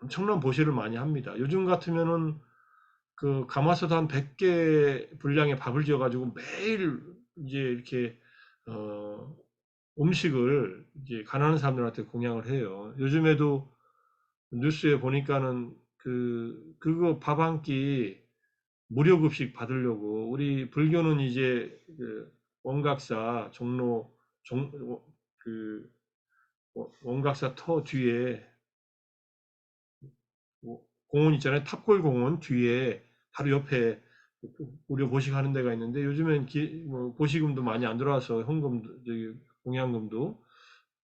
엄청난 보시를 많이 합니다. 요즘 같으면은 그 가마솥 한 100개 분량의 밥을 지어가지고 매일 이제 이렇게 음식을 이제 가난한 사람들한테 공양을 해요. 요즘에도 뉴스에 보니까는 그거 밥 한 끼 무료 급식 받으려고 우리 불교는 이제 그 원각사 종로 그 원각사 터 뒤에 공원 있잖아요. 탑골 공원 뒤에 바로 옆에 무료 보식하는 데가 있는데 요즘엔 뭐 보식금도 많이 안 들어와서 현금도 저기 공양금도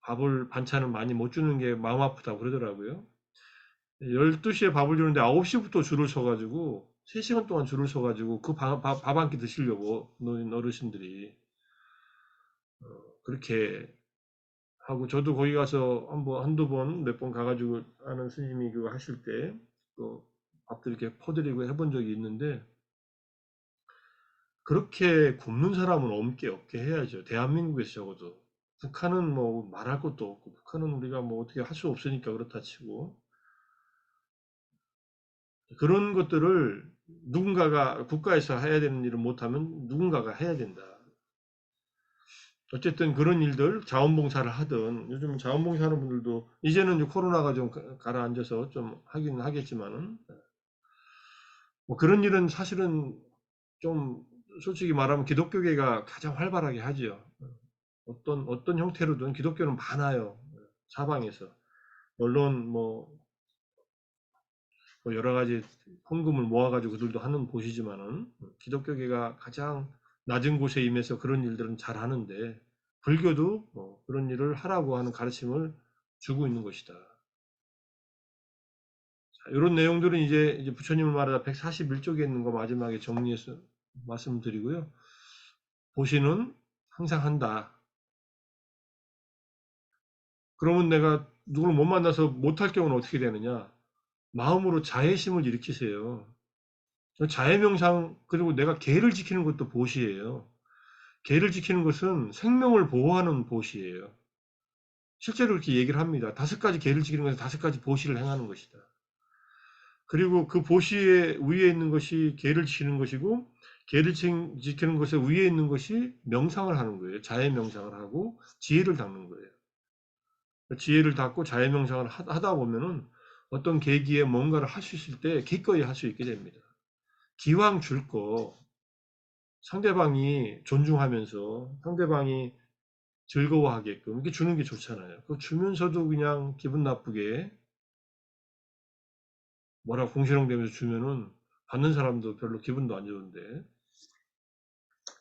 밥을 반찬을 많이 못 주는 게 마음 아프다고 그러더라고요. 12시에 밥을 주는데 9시부터 줄을 서가지고 3시간 동안 줄을 서가지고 그 밥 한 끼 드시려고 노인 어르신들이 그렇게 하고 저도 거기 가서 한두 번, 몇 번 가가지고 아는 스님이 그거 하실 때 또 밥도 이렇게 퍼드리고 해본 적이 있는데 그렇게 굶는 사람은 없게 해야죠. 대한민국에서 적어도. 북한은 뭐 말할 것도 없고 북한은 우리가 뭐 어떻게 할 수 없으니까 그렇다 치고 그런 것들을 누군가가 국가에서 해야 되는 일을 못하면 누군가가 해야 된다. 어쨌든 그런 일들 자원봉사를 하든 요즘 자원봉사하는 분들도 이제는 이제 코로나가 좀 가라앉아서 좀 하긴 하겠지만은 뭐 그런 일은 사실은 좀 솔직히 말하면 기독교계가 가장 활발하게 하지요. 어떤 형태로든 기독교는 많아요. 사방에서. 물론 뭐 여러 가지 헌금을 모아가지고 그들도 하는 곳이지만은 기독교계가 가장 낮은 곳에 임해서 그런 일들은 잘 하는데 불교도 뭐 그런 일을 하라고 하는 가르침을 주고 있는 것이다. 자, 이런 내용들은 이제 부처님을 말하다 141쪽에 있는 거 마지막에 정리해서 말씀드리고요. 보시는 항상 한다. 그러면 내가 누구를 못 만나서 못할 경우는 어떻게 되느냐? 마음으로 자애심을 일으키세요. 자애명상, 그리고 내가 계를 지키는 것도 보시예요. 계를 지키는 것은 생명을 보호하는 보시예요. 실제로 이렇게 얘기를 합니다. 5가지 계를 지키는 것은 5가지 보시를 행하는 것이다. 그리고 그 보시의 위에 있는 것이 계를 지키는 것이고, 계를 지키는 것에 위에 있는 것이 명상을 하는 거예요. 자애 명상을 하고 지혜를 닦는 거예요. 지혜를 닦고 자애 명상을 하다 보면은 어떤 계기에 뭔가를 할 수 있을 때 기꺼이 할 수 있게 됩니다. 기왕 줄 거 상대방이 존중하면서 상대방이 즐거워하게끔 이렇게 주는 게 좋잖아요. 그 주면서도 그냥 기분 나쁘게 뭐라 궁시렁대면서 주면은 받는 사람도 별로 기분도 안 좋은데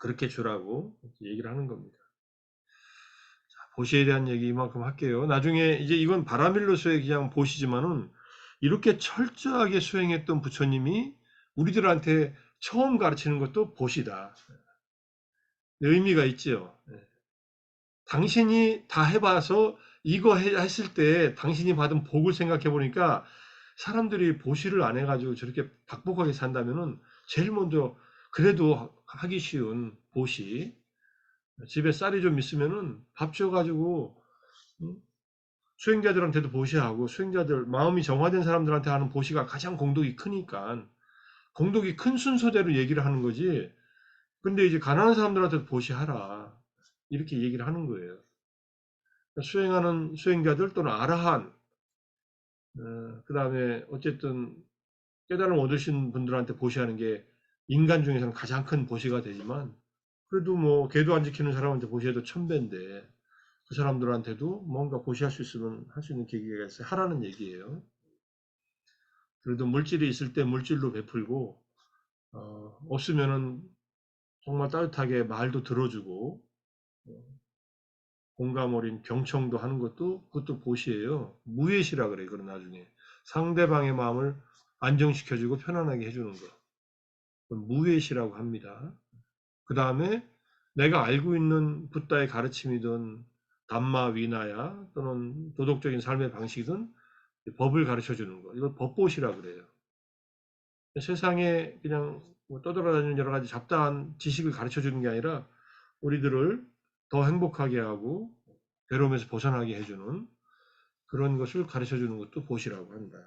그렇게 주라고 이렇게 얘기를 하는 겁니다. 자, 보시에 대한 얘기 이만큼 할게요. 나중에 이제 이건 바라밀로서의 그냥 보시지만은 이렇게 철저하게 수행했던 부처님이 우리들한테 처음 가르치는 것도 보시다. 의미가 있지요. 당신이 다 해봐서 이거 했을 때 당신이 받은 복을 생각해 보니까 사람들이 보시를 안 해가지고 저렇게 박복하게 산다면은 제일 먼저 그래도 하기 쉬운 보시 집에 쌀이 좀 있으면은 밥 줘가지고 수행자들한테도 보시하고 수행자들 마음이 정화된 사람들한테 하는 보시가 가장 공덕이 크니까 공덕이 큰 순서대로 얘기를 하는 거지. 근데 이제 가난한 사람들한테도 보시하라 이렇게 얘기를 하는 거예요. 수행하는 수행자들 또는 아라한, 그 다음에 어쨌든 깨달음 얻으신 분들한테 보시하는 게 인간 중에서는 가장 큰 보시가 되지만 그래도 뭐 계도 안 지키는 사람한테 보시해도 천배인데 그 사람들한테도 뭔가 보시할 수 있으면 할 수 있는 계기가 있어요. 하라는 얘기예요. 그래도 물질이 있을 때 물질로 베풀고 없으면은 정말 따뜻하게 말도 들어주고 공감 어린 경청도 하는 것도 그것도 보시예요. 무예시라 그래. 그런 나중에 상대방의 마음을 안정시켜주고 편안하게 해주는 거. 그건 무예시라고 합니다. 그 다음에 내가 알고 있는 붓다의 가르침이든 담마 위나야 또는 도덕적인 삶의 방식이든 법을 가르쳐 주는 거. 이걸 법보시라 그래요. 세상에 그냥 뭐 떠돌아다니는 여러 가지 잡다한 지식을 가르쳐 주는 게 아니라 우리들을 더 행복하게 하고 괴로움에서 벗어나게 해주는 그런 것을 가르쳐 주는 것도 보시라고 한다.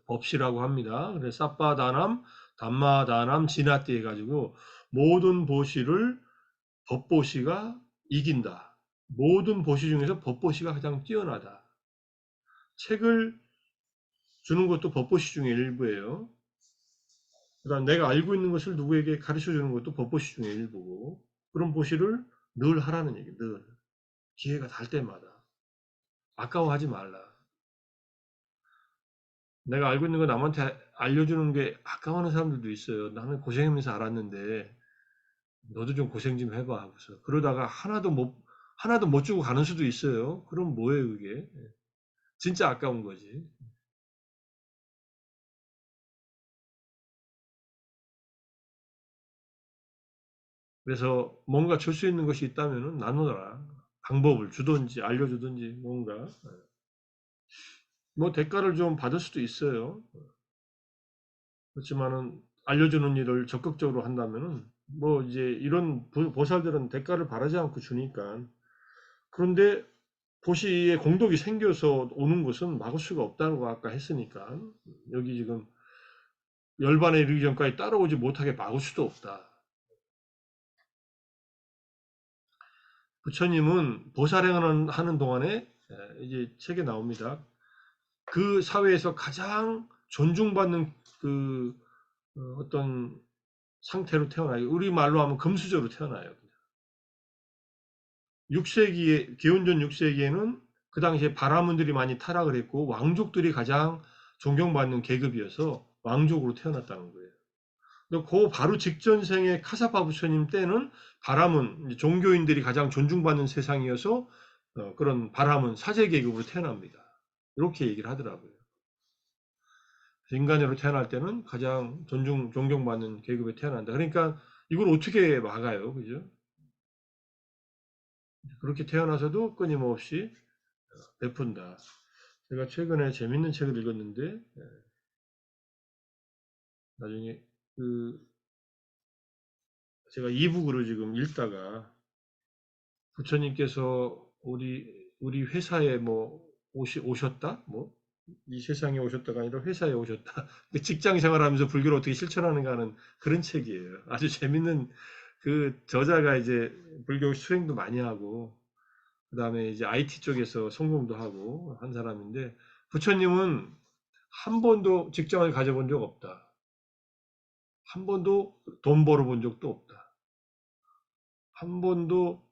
법시라고 합니다. 그래서 사빠다남, 담마다남, 진화띠 해가지고 모든 보시를 법보시가 이긴다. 모든 보시 중에서 법보시가 가장 뛰어나다. 책을 주는 것도 법보시 중에 일부예요. 그다음 내가 알고 있는 것을 누구에게 가르쳐 주는 것도 법보시 중에 일부고 그런 보시를 늘 하라는 얘기. 늘 기회가 닿을 때마다 아까워하지 말라. 내가 알고 있는 거 남한테 알려주는 게 아까워하는 사람들도 있어요. 나는 고생하면서 알았는데 너도 좀 고생 좀 해봐 하고서 그러다가 하나도 못 주고 가는 수도 있어요. 그럼 뭐예요 그게? 진짜 아까운 거지. 그래서 뭔가 줄 수 있는 것이 있다면은 나누라. 방법을 주든지 알려주든지 뭔가 뭐 대가를 좀 받을 수도 있어요. 그렇지만은 알려주는 일을 적극적으로 한다면은 뭐 이제 이런 보살들은 대가를 바라지 않고 주니까. 그런데 보시에 공덕이 생겨서 오는 것은 막을 수가 없다는 거 아까 했으니까 여기 지금 열반에 이르기 전까지 따라오지 못하게 막을 수도 없다. 부처님은 보살행을 하는 동안에 이제 책에 나옵니다. 그 사회에서 가장 존중받는 그 어떤 상태로 태어나요. 우리 말로 하면 금수저로 태어나요. 6세기에 기원전 6세기에는 그 당시에 바라문들이 많이 타락을 했고 왕족들이 가장 존경받는 계급이어서 왕족으로 태어났다는 거예요. 근데 그 바로 직전 생의 카사파 부처님 때는 바라문 종교인들이 가장 존중받는 세상이어서 그런 바라문 사제 계급으로 태어납니다. 이렇게 얘기를 하더라고요. 인간으로 태어날 때는 가장 존경받는 계급에 태어난다. 그러니까 이걸 어떻게 막아요, 그죠? 그렇게 태어나서도 끊임없이 베푼다. 제가 최근에 재밌는 책을 읽었는데 나중에 그 제가 이북으로 지금 읽다가 부처님께서 우리 회사에 뭐 오셨다? 뭐 이 세상에 오셨다가 아니라 회사에 오셨다. 직장 생활하면서 불교를 어떻게 실천하는가 하는 그런 책이에요. 아주 재밌는 그 저자가 이제 불교 수행도 많이 하고 그다음에 이제 IT 쪽에서 성공도 하고 한 사람인데 부처님은 한 번도 직장을 가져본 적 없다. 한 번도 돈 벌어본 적도 없다. 한 번도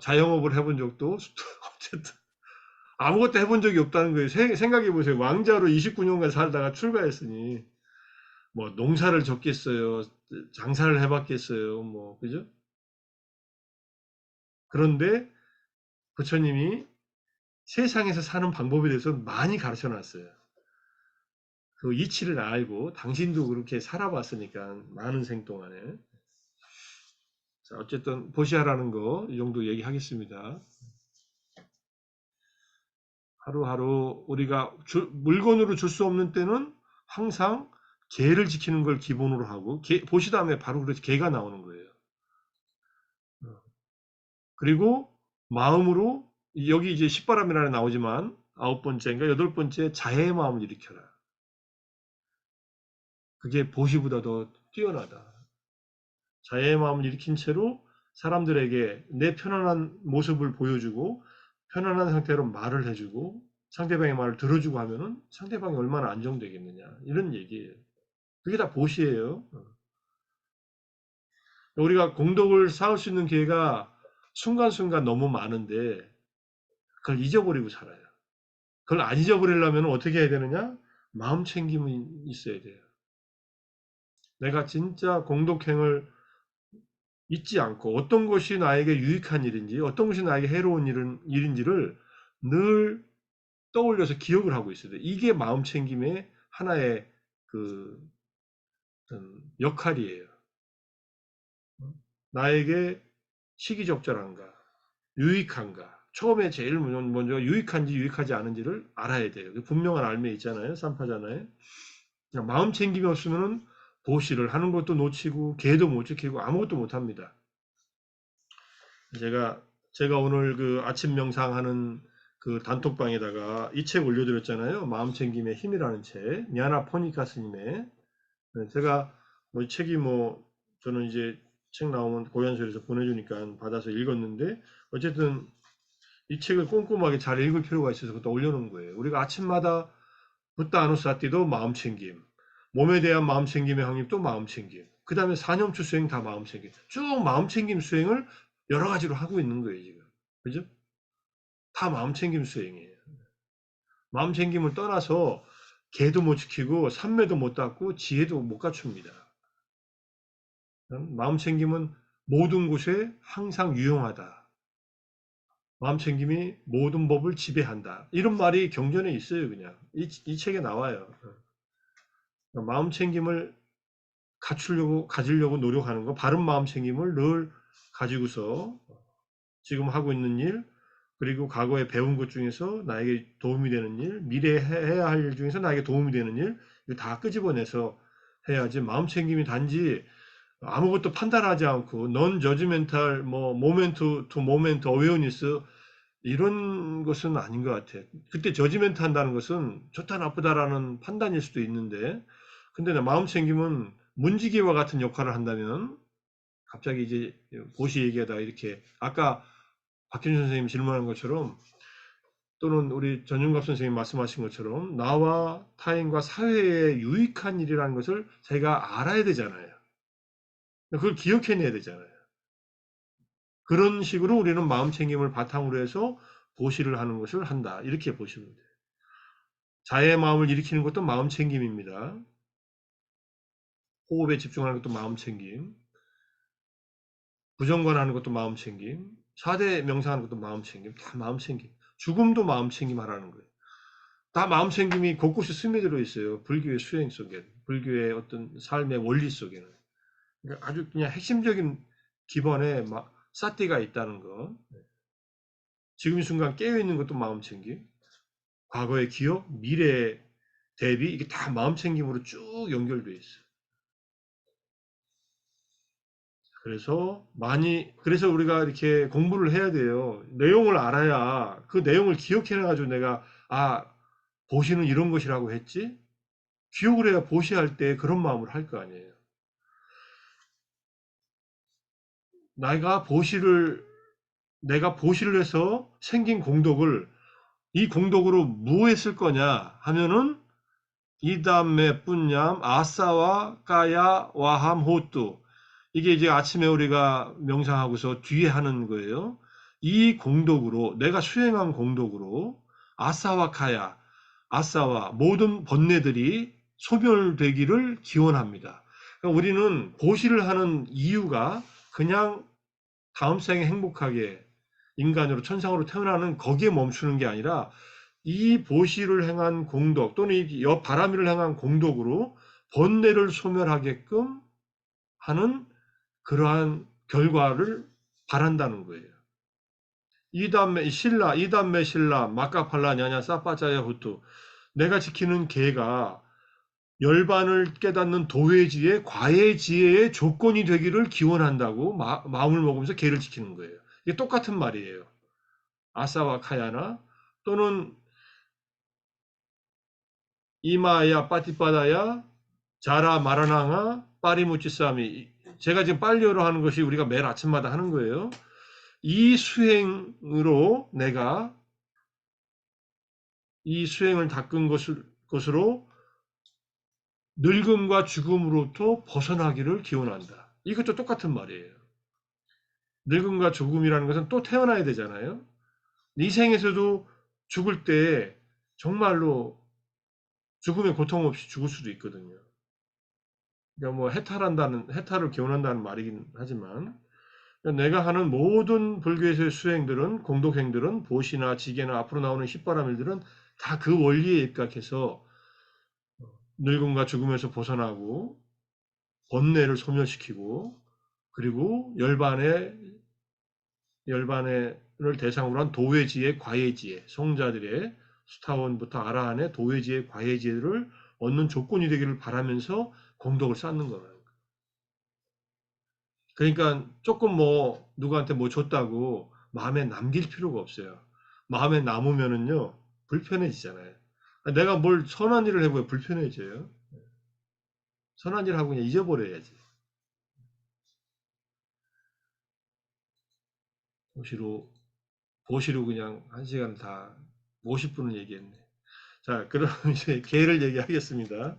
자영업을 해본 적도 어쨌든 아무것도 해본 적이 없다는 거예요. 생각해 보세요. 왕자로 29년간 살다가 출가했으니 뭐 농사를 졌겠어요. 장사를 해봤겠어요. 뭐 그죠? 그런데 부처님이 세상에서 사는 방법에 대해서 많이 가르쳐 놨어요. 그 이치를 알고 당신도 그렇게 살아봤으니까 많은 생 동안에. 자, 어쨌든 보시하라는 거 이 정도 얘기하겠습니다. 하루하루 우리가 물건으로 줄 수 없는 때는 항상 계를 지키는 걸 기본으로 하고 보시 다음에 바로 그래서 계가 나오는 거예요. 그리고 마음으로 여기 이제 십바람이라는 나오지만 9번째인가 8번째 자애의 마음을 일으켜라. 그게 보시보다 더 뛰어나다. 자애의 마음을 일으킨 채로 사람들에게 내 편안한 모습을 보여주고 편안한 상태로 말을 해주고 상대방의 말을 들어주고 하면은 상대방이 얼마나 안정되겠느냐 이런 얘기예요. 그게 다 보시예요. 우리가 공덕을 쌓을 수 있는 기회가 순간순간 너무 많은데 그걸 잊어버리고 살아요. 그걸 안 잊어버리려면 어떻게 해야 되느냐? 마음 챙김이 있어야 돼요. 내가 진짜 공덕행을 잊지 않고 어떤 것이 나에게 유익한 일인지 어떤 것이 나에게 해로운 일인지를 늘 떠올려서 기억을 하고 있어야 돼요. 이게 마음 챙김의 하나의 그 역할이에요. 나에게 시기적절한가, 유익한가. 처음에 제일 먼저 유익한지 유익하지 않은지를 알아야 돼요. 분명한 알매 있잖아요. 삼파잖아요. 마음 챙김이 없으면은 보시를 하는 것도 놓치고 계도 못 지키고 아무것도 못 합니다. 제가 오늘 그 아침 명상하는 그 단톡방에다가 이 책 올려드렸잖아요. 마음 챙김의 힘이라는 책. 미아나 포니카 스님의. 제가 뭐 이 책이 뭐 저는 이제 책 나오면 고연설에서 보내주니까 받아서 읽었는데 어쨌든 이 책을 꼼꼼하게 잘 읽을 필요가 있어서 그것도 올려놓은 거예요. 우리가 아침마다 붓다 아누사띠도 마음 챙김, 몸에 대한 마음 챙김의 확립도 마음 챙김, 그 다음에 사념추 수행 다 마음 챙김, 쭉 마음 챙김 수행을 여러 가지로 하고 있는 거예요, 지금. 그죠? 다 마음 챙김 수행이에요. 마음 챙김을 떠나서 개도 못 지키고 삼매도 못 닦고 지혜도 못 갖춥니다. 마음 챙김은 모든 곳에 항상 유용하다. 마음 챙김이 모든 법을 지배한다. 이런 말이 경전에 있어요, 그냥. 이 책에 나와요. 마음 챙김을 가지려고 노력하는 거, 바른 마음 챙김을 늘 가지고서 지금 하고 있는 일, 그리고 과거에 배운 것 중에서 나에게 도움이 되는 일, 미래에 해야 할 일 중에서 나에게 도움이 되는 일, 이거 다 끄집어내서 해야지. 마음 챙김이 단지 아무것도 판단하지 않고 non judgmental, 뭐 moment to moment awareness 이런 것은 아닌 것 같아요. 그때 저지멘트 한다는 것은 좋다 나쁘다라는 판단일 수도 있는데, 근데 마음 챙김은 문지기와 같은 역할을 한다면, 갑자기 이제 보시 얘기하다 이렇게 아까 박균 선생님 질문한 것처럼, 또는 우리 전윤갑 선생님 말씀하신 것처럼 나와 타인과 사회에 유익한 일이라는 것을 제가 알아야 되잖아요. 그걸 기억해내야 되잖아요. 그런 식으로 우리는 마음 챙김을 바탕으로 해서 보시를 하는 것을 한다. 이렇게 보시면 돼요. 자의 마음을 일으키는 것도 마음 챙김입니다. 호흡에 집중하는 것도 마음 챙김. 부정관하는 것도 마음 챙김. 4대 명상하는 것도 마음 챙김. 다 마음 챙김. 죽음도 마음 챙김 하라는 거예요. 다 마음 챙김이 곳곳에 스며들어 있어요. 불교의 수행 속에, 불교의 어떤 삶의 원리 속에는. 그러니까 아주 그냥 핵심적인 기본에 사띠가 있다는 거. 지금 이 순간 깨어있는 것도 마음 챙김. 과거의 기억, 미래의 대비, 이게 다 마음 챙김으로 쭉 연결되어 있어요. 그래서 우리가 이렇게 공부를 해야 돼요. 내용을 알아야 그 내용을 기억해놔가지고 내가, 보시는 이런 것이라고 했지? 기억을 해야 보시할 때 그런 마음을 할 거 아니에요. 내가 보시를 해서 생긴 공덕을 이 공덕으로 뭐 했을 거냐 하면은 이담메 뿐냠 아싸와 까야 와함 호뚜, 이게 이제 아침에 우리가 명상하고서 뒤에 하는 거예요. 이 공덕으로 내가 수행한 공덕으로 아싸와 카야, 아싸와 모든 번뇌들이 소멸되기를 기원합니다. 그러니까 우리는 보시를 하는 이유가 그냥 다음 생에 행복하게 인간으로 천상으로 태어나는 거기에 멈추는 게 아니라 이 보시를 행한 공덕 또는 이 바람이를 행한 공덕으로 번뇌를 소멸하게끔 하는 그러한 결과를 바란다는 거예요. 이담메 신라 마카팔라 냐냐 사파자야 후투, 내가 지키는 계가 열반을 깨닫는 도회지의 과외지혜의 조건이 되기를 기원한다고 마음을 먹으면서 계를 지키는 거예요. 이게 똑같은 말이에요. 아사와 카야나 또는 이마야 빠티빠다야 자라 마라낭아 빠리무치싸미, 제가 지금 빨리어로 하는 것이 우리가 매일 아침마다 하는 거예요. 이 수행으로 내가 이 수행을 닦은 것으로 늙음과 죽음으로부터 벗어나기를 기원한다. 이것도 똑같은 말이에요. 늙음과 죽음이라는 것은 또 태어나야 되잖아요. 이 생에서도 죽을 때 정말로 죽음의 고통 없이 죽을 수도 있거든요. 그러니까 뭐 해탈을 기원한다는 말이긴 하지만, 내가 하는 모든 불교에서의 수행들은, 공덕행들은, 보시나 지계나 앞으로 나오는 십바람일들은 다 그 원리에 입각해서 늙음과 죽음에서 벗어나고 번뇌를 소멸시키고, 그리고 열반을 대상으로 한 도회지의 과외지혜, 성자들의 수타원부터 아라한의 도회지의 과외지혜를 얻는 조건이 되기를 바라면서 공덕을 쌓는 거라는 거예요. 그러니까 조금 누구한테 뭐 줬다고 마음에 남길 필요가 없어요. 마음에 남으면은요 불편해지잖아요. 내가 뭘 선한 일을 해보면 불편해져요. 선한 일 하고 그냥 잊어버려야지. 보시로 그냥 1시간 다 50분을 얘기했네. 자, 그럼 이제 계를 얘기하겠습니다.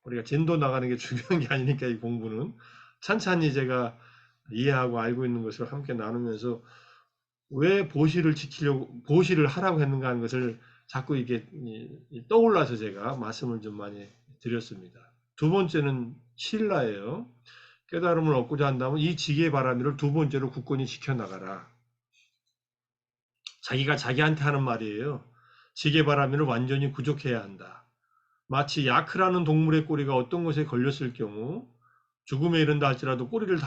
우리가 진도 나가는 게 중요한 게 아니니까 이 공부는 찬찬히 제가 이해하고 알고 있는 것을 함께 나누면서 왜 보시를 하라고 했는가 하는 것을 자꾸 이게 떠올라서 제가 말씀을 좀 많이 드렸습니다. 두 번째는 신라예요. 깨달음을 얻고자 한다면 이 지혜의 바람이를 두 번째로 굳건히 지켜나가라. 자기가 자기한테 하는 말이에요. 지혜의 바람이를 완전히 구족해야 한다. 마치 야크라는 동물의 꼬리가 어떤 것에 걸렸을 경우 죽음에 이른다 할지라도 꼬리를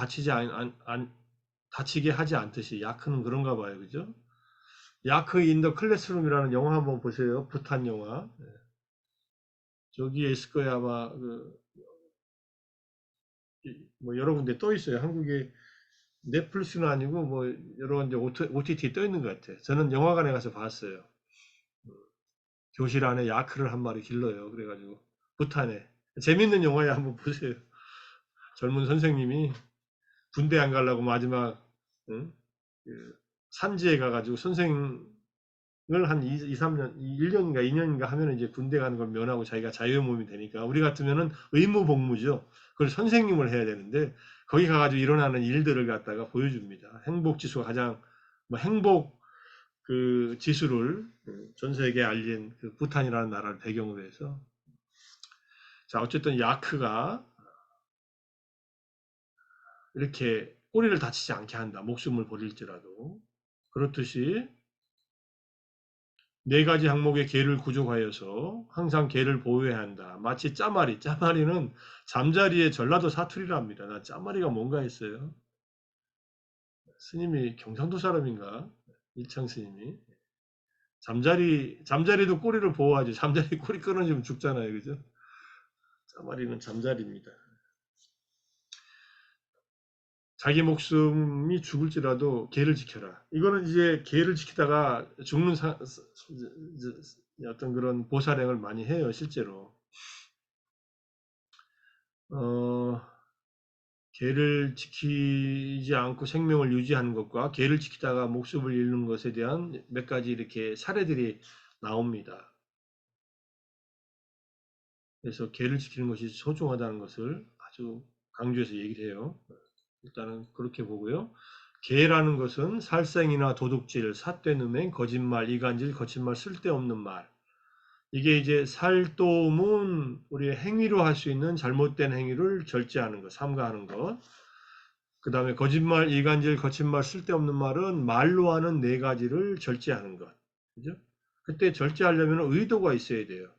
다치게 하지 않듯이 야크는 그런가 봐요. 그죠? 야크 인 더 클래스룸이라는 영화 한번 보세요. 부탄 영화. 예. 저기에 있을 거예요. 아마 뭐 여러 군데 떠 있어요. 한국에 넷플릭스는 아니고 뭐 여러 이제 OTT 떠 있는 것 같아요. 저는 영화관에 가서 봤어요. 교실 안에 야크를 한 마리 길러요. 그래가지고 부탄에 재밌는 영화에 한번 보세요. 젊은 선생님이 군대 안 가려고 마지막 응? 그 산지에 가가지고 선생을 한 2, 3년, 1년인가 2년인가 하면 이제 군대 가는 걸 면하고 자기가 자유몸이 되니까 우리 같으면은 의무복무죠. 그걸 선생님을 해야 되는데 거기 가가지고 일어나는 일들을 갖다가 보여줍니다. 행복 지수가 가장 뭐 행복 그 지수를 전 세계에 알린 그 부탄이라는 나라를 배경으로 해서 자 어쨌든 야크가 이렇게 꼬리를 다치지 않게 한다. 목숨을 버릴지라도 그렇듯이 네 가지 항목의 개를 구족하여서 항상 개를 보호해야 한다. 마치 짜마리. 짜마리는 잠자리의 전라도 사투리랍니다. 나 짜마리가 뭔가 했어요. 스님이 경상도 사람인가? 일창 스님이. 잠자리도 꼬리를 보호하죠. 잠자리 꼬리 끊어지면 죽잖아요. 그죠? 짜마리는 잠자리입니다. 자기 목숨이 죽을지라도 개를 지켜라. 이거는 이제 개를 지키다가 죽는 어떤 그런 보살행을 많이 해요, 실제로. 개를 지키지 않고 생명을 유지하는 것과 개를 지키다가 목숨을 잃는 것에 대한 몇 가지 이렇게 사례들이 나옵니다. 그래서 개를 지키는 것이 소중하다는 것을 아주 강조해서 얘기를 해요. 일단은 그렇게 보고요. 개라는 것은 살생이나 도둑질, 삿되음행, 거짓말, 이간질, 거짓말, 쓸데없는 말. 이게 이제 살도움은 우리의 행위로 할 수 있는 잘못된 행위를 절제하는 것, 삼가하는 것. 그 다음에 거짓말, 이간질, 거짓말, 쓸데없는 말은 말로 하는 네 가지를 절제하는 것. 그죠? 그때 절제하려면 의도가 있어야 돼요.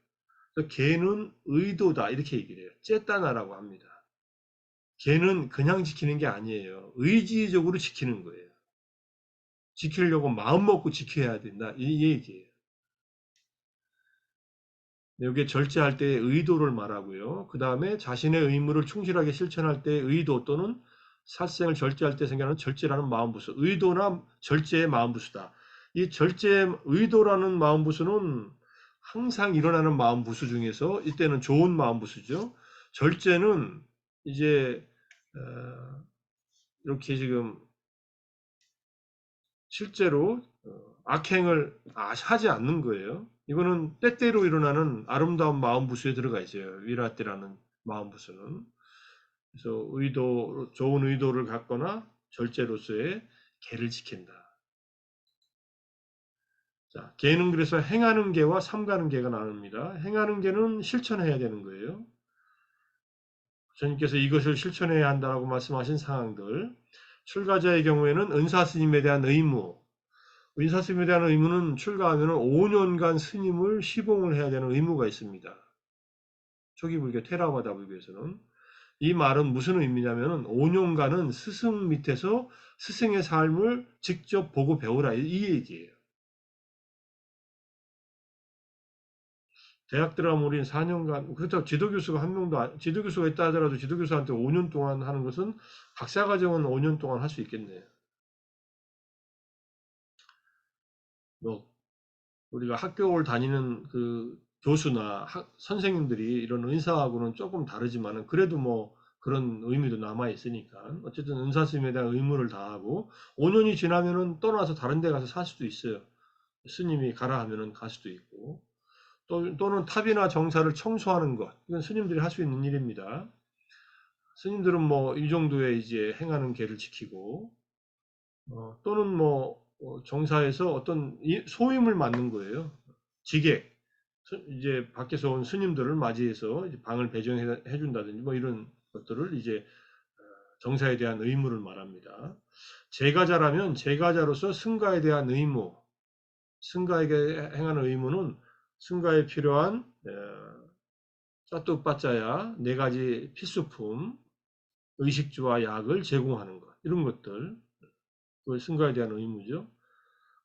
그래서 개는 의도다 이렇게 얘기를 해요. 째따나라고 합니다. 개는 그냥 지키는 게 아니에요. 의지적으로 지키는 거예요. 지키려고 마음 먹고 지켜야 된다. 이 얘기예요. 여기에 절제할 때의 의도를 말하고요. 그 다음에 자신의 의무를 충실하게 실천할 때의 의도 또는 살생을 절제할 때 생겨나는 절제라는 마음부수. 의도나 절제의 마음부수다. 이 절제의 의도라는 마음부수는 항상 일어나는 마음부수 중에서 이때는 좋은 마음부수죠. 절제는 이제 이렇게 지금 실제로 악행을 하지 않는 거예요. 이거는 때때로 일어나는 아름다운 마음부수에 들어가 있어요. 위라떼라는 마음부수는. 그래서 좋은 의도를 갖거나 절제로서의 계를 지킨다. 자, 계는 그래서 행하는 계와 삼가는 계가 나눕니다. 행하는 계는 실천해야 되는 거예요. 주님께서 이것을 실천해야 한다고 말씀하신 상황들. 출가자의 경우에는 은사 스님에 대한 의무, 은사 스님에 대한 의무는 출가하면 5년간 스님을 시봉을 해야 되는 의무가 있습니다. 초기 불교 테라와다 불교에서는. 이 말은 무슨 의미냐면 5년간은 스승 밑에서 스승의 삶을 직접 보고 배우라 이 얘기예요. 대학 들어가면 우린 4년간 그렇다고 지도교수가 한 명도 지도교수가 있다 하더라도 지도교수한테 5년 동안 하는 것은 박사과정은 5년 동안 할 수 있겠네요. 뭐 우리가 학교를 다니는 그 교수나 선생님들이 이런 은사하고는 조금 다르지만은 그래도 뭐 그런 의미도 남아 있으니까 어쨌든 은사 스님에 대한 의무를 다하고 5년이 지나면은 떠나서 다른 데 가서 살 수도 있어요. 스님이 가라 하면은 갈 수도 있고 또는 탑이나 정사를 청소하는 것 이건 스님들이 할 수 있는 일입니다. 스님들은 뭐 이 정도의 이제 행하는 계를 지키고 또는 뭐 정사에서 어떤 소임을 맡는 거예요. 지객 이제 밖에서 온 스님들을 맞이해서 이제 방을 배정해 준다든지 뭐 이런 것들을 이제 정사에 대한 의무를 말합니다. 제가자라면 제가자로서 승가에 대한 의무, 승가에게 행하는 의무는 승가에 필요한 짜뚝빠짜야 네 가지 필수품, 의식주와 약을 제공하는 것 이런 것들 그 승가에 대한 의무죠.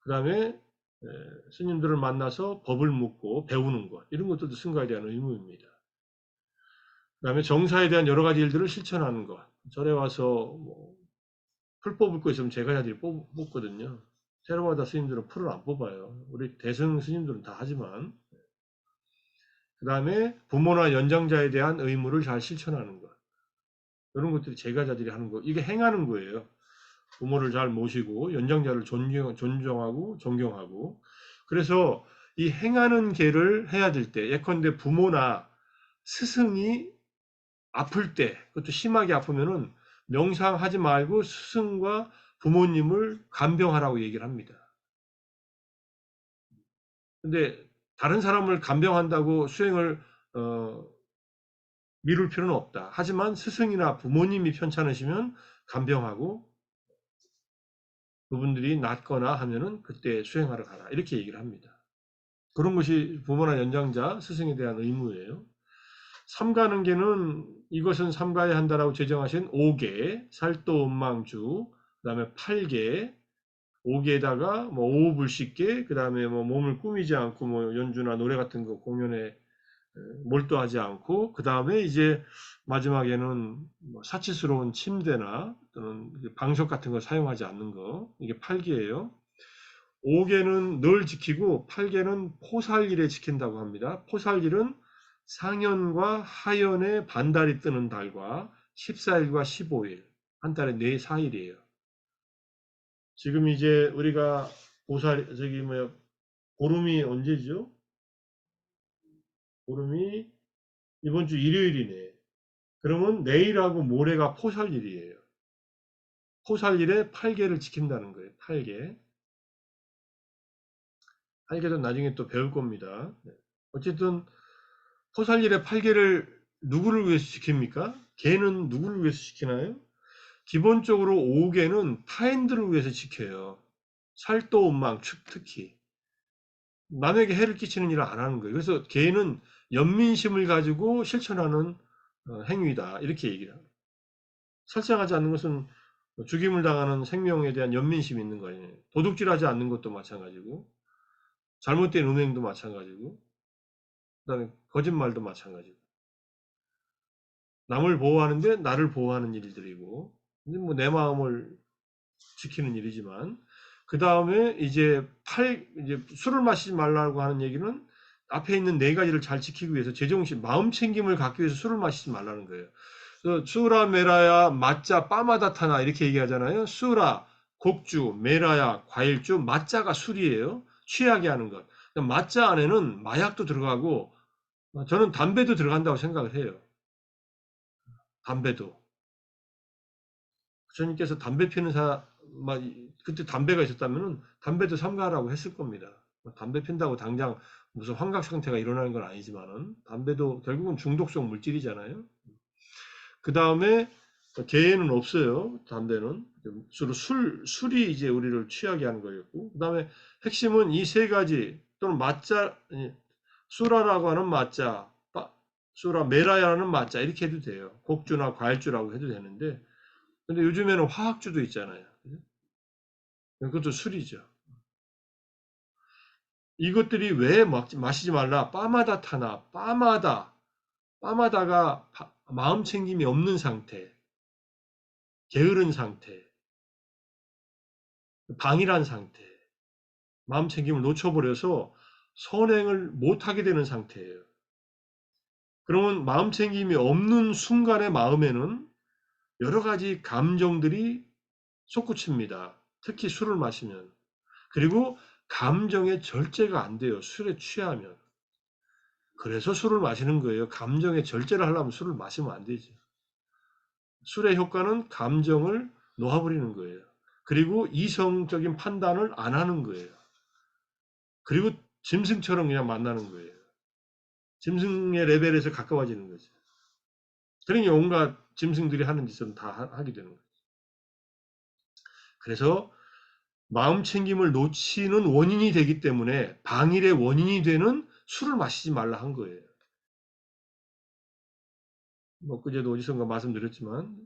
그 다음에 스님들을 만나서 법을 묻고 배우는 것, 이런 것들도 승가에 대한 의무입니다. 그 다음에 정사에 대한 여러 가지 일들을 실천하는 것. 절에 와서 풀 뽑을 거 있으면 제가자들이 뽑거든요. 테라와다 스님들은 풀을 안 뽑아요. 우리 대승 스님들은 다 하지만. 그 다음에 부모나 연장자에 대한 의무를 잘 실천하는 것. 이런 것들이 제가자들이 하는 거. 이게 행하는 거예요. 부모를 잘 모시고 연장자를 존중하고 존경하고. 그래서 이 행하는 계를 해야 될 때, 예컨대 부모나 스승이 아플 때, 그것도 심하게 아프면은 명상하지 말고 스승과 부모님을 간병하라고 얘기를 합니다. 근데 다른 사람을 간병한다고 수행을 미룰 필요는 없다. 하지만 스승이나 부모님이 편찮으시면 간병하고 그분들이 낫거나 하면은 그때 수행하러 가라. 이렇게 얘기를 합니다. 그런 것이 부모나 연장자, 스승에 대한 의무예요. 삼가능계는 이것은 삼가야 한다라고 제정하신 5개, 살도 음망주, 그 다음에 8개, 5개에다가 뭐 오후불식계, 그 다음에 뭐 몸을 꾸미지 않고 뭐 연주나 노래 같은 거 공연에 몰두하지 않고, 그 다음에 이제 마지막에는 뭐 사치스러운 침대나 또는 방석 같은 걸 사용하지 않는 거, 이게 8개예요. 5개는 늘 지키고 8개는 포살일에 지킨다고 합니다. 포살일은 상현과 하현의 반달이 뜨는 달과 14일과 15일, 한 달에 4, 4일이에요. 지금 이제 우리가 보름이 언제죠? 보름이 이번 주 일요일이네. 그러면 내일하고 모레가 포살일이에요. 포살일에 8개를 지킨다는 거예요. 8개. 8개도 나중에 또 배울 겁니다. 어쨌든 포살일에 8개를 누구를 위해서 지킵니까? 개는 누구를 위해서 지키나요? 기본적으로 5개는 타인들을 위해서 지켜요. 살도음망 특히. 남에게 해를 끼치는 일을 안 하는 거예요. 그래서 개는 연민심을 가지고 실천하는 행위다. 이렇게 얘기를 합니다. 살생하지 않는 것은 죽임을 당하는 생명에 대한 연민심이 있는 거예요. 도둑질하지 않는 것도 마찬가지고, 잘못된 음행도 마찬가지고, 그다음에 거짓말도 마찬가지고, 남을 보호하는데 나를 보호하는 일들이고, 뭐 내 마음을 지키는 일이지만, 그 다음에 이제 술을 마시지 말라고 하는 얘기는 앞에 있는 4가지를 잘 지키기 위해서 제정신, 마음 챙김을 갖기 위해서 술을 마시지 말라는 거예요. 그래서 수라, 메라야, 마짜, 빠마다타나 이렇게 얘기하잖아요. 수라, 곡주, 메라야, 과일주, 마짜가 술이에요. 취하게 하는 것. 마짜 안에는 마약도 들어가고 저는 담배도 들어간다고 생각을 해요. 담배도. 부처님께서 담배 피는 그때 담배가 있었다면 담배도 삼가라고 했을 겁니다. 담배 핀다고 당장 무슨 환각 상태가 일어나는 건 아니지만은 담배도 결국은 중독성 물질이잖아요. 그 다음에 개에는 없어요. 담배는 주로 술이 이제 우리를 취하게 하는 거였고, 그 다음에 핵심은 이 3가지 또는 마짜, 수라라고 하는 마짜, 수라 메라야라는 마짜 이렇게 해도 돼요. 곡주나 과일주라고 해도 되는데, 근데 요즘에는 화학주도 있잖아요. 그것도 술이죠. 이것들이 왜 마시지 말라? 빠마다타나, 빠마다가 마음 챙김이 없는 상태, 게으른 상태, 방일한 상태, 마음 챙김을 놓쳐버려서 선행을 못하게 되는 상태예요. 그러면 마음 챙김이 없는 순간의 마음에는 여러 가지 감정들이 솟구칩니다. 특히 술을 마시면. 그리고 감정의 절제가 안 돼요. 술에 취하면. 그래서 술을 마시는 거예요. 감정의 절제를 하려면 술을 마시면 안 되죠. 술의 효과는 감정을 놓아버리는 거예요. 그리고 이성적인 판단을 안 하는 거예요. 그리고 짐승처럼 그냥 만나는 거예요. 짐승의 레벨에서 가까워지는 거죠. 그러니 온갖 짐승들이 하는 짓은 다 하게 되는 거죠. 그래서 마음 챙김을 놓치는 원인이 되기 때문에 방일의 원인이 되는 술을 마시지 말라 한 거예요. 뭐 그제도 어디선가 말씀드렸지만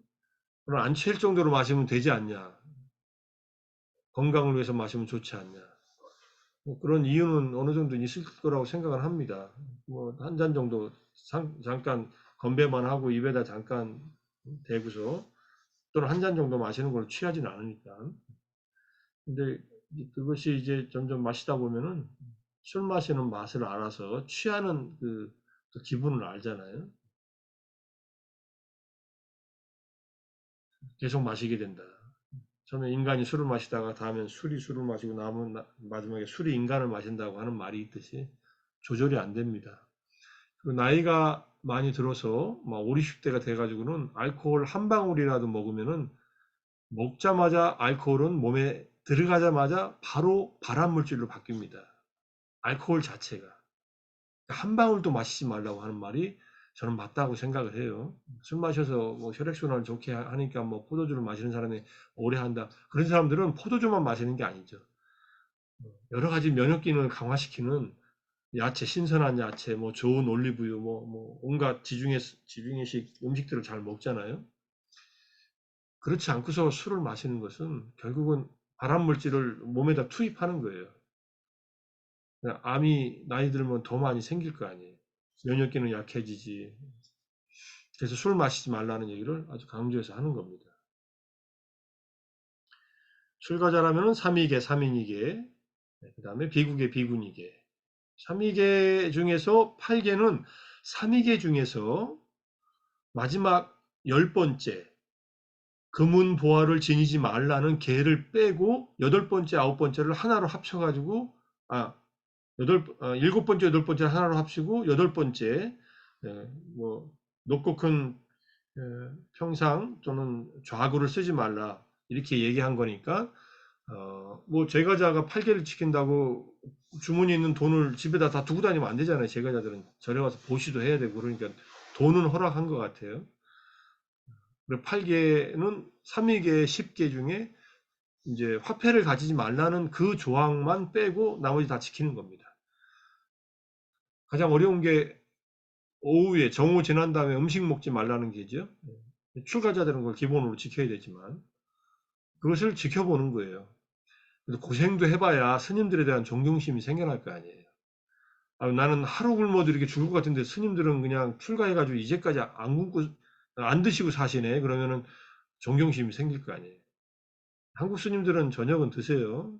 안 취할 정도로 마시면 되지 않냐. 건강을 위해서 마시면 좋지 않냐. 뭐 그런 이유는 어느 정도 있을 거라고 생각을 합니다. 뭐 한 잔 정도 잠깐 건배만 하고 입에다 잠깐 대고서 또는 한 잔 정도 마시는 걸 취하진 않으니까. 근데 그것이 이제 점점 마시다 보면은 술 마시는 맛을 알아서 취하는 그 기분을 알잖아요. 계속 마시게 된다. 처음에 인간이 술을 마시다가 다음엔 술이 술을 마시고 마지막에 술이 인간을 마신다고 하는 말이 있듯이 조절이 안 됩니다. 그리고 나이가 많이 들어서 막 5, 60대가 돼가지고는 알코올 한 방울이라도 먹으면은 먹자마자 알코올은 몸에 들어가자마자 바로 발암물질로 바뀝니다. 알코올 자체가. 한 방울도 마시지 말라고 하는 말이 저는 맞다고 생각을 해요. 술 마셔서 뭐 혈액순환을 좋게 하니까 뭐 포도주를 마시는 사람이 오래 한다. 그런 사람들은 포도주만 마시는 게 아니죠. 여러 가지 면역 기능을 강화시키는 야채, 신선한 야채, 뭐 좋은 올리브유, 뭐 온갖 지중해식 음식들을 잘 먹잖아요. 그렇지 않고서 술을 마시는 것은 결국은 발암물질을 몸에다 투입하는 거예요. 암이 나이 들면 더 많이 생길 거 아니에요. 면역 기능 약해지지. 그래서 술 마시지 말라는 얘기를 아주 강조해서 하는 겁니다. 출가자라면은 삼위계, 삼인위계, 그 다음에 비국계, 비군위계. 삼위계 중에서 8계는 삼위계 중에서 마지막 10번째 금운 보화를 지니지 말라는 계를 빼고 8번째, 9번째를 하나로 합쳐가지고 일곱 번째, 여덟 번째 하나로 합치고 8번째 뭐 높고 큰 평상 또는 좌구를 쓰지 말라 이렇게 얘기한 거니까 뭐 제과자가 8계를 지킨다고 주머니에 있는 돈을 집에다 다 두고 다니면 안 되잖아요. 제과자들은 절에 와서 보시도 해야 되고 그러니까 돈은 허락한 것 같아요. 그리고 8계는 3위계 10계 중에 이제 화폐를 가지지 말라는 그 조항만 빼고 나머지 다 지키는 겁니다. 가장 어려운 게 오후에 정오 지난 다음에 음식 먹지 말라는 게죠. 출가자들은 그걸 기본으로 지켜야 되지만 그것을 지켜보는 거예요. 고생도 해봐야 스님들에 대한 존경심이 생겨날 거 아니에요. 나는 하루 굶어도 이렇게 죽을 것 같은데 스님들은 그냥 출가해가지고 이제까지 안 굶고 안 드시고 사시네. 그러면은 존경심이 생길 거 아니에요. 한국 스님들은 저녁은 드세요.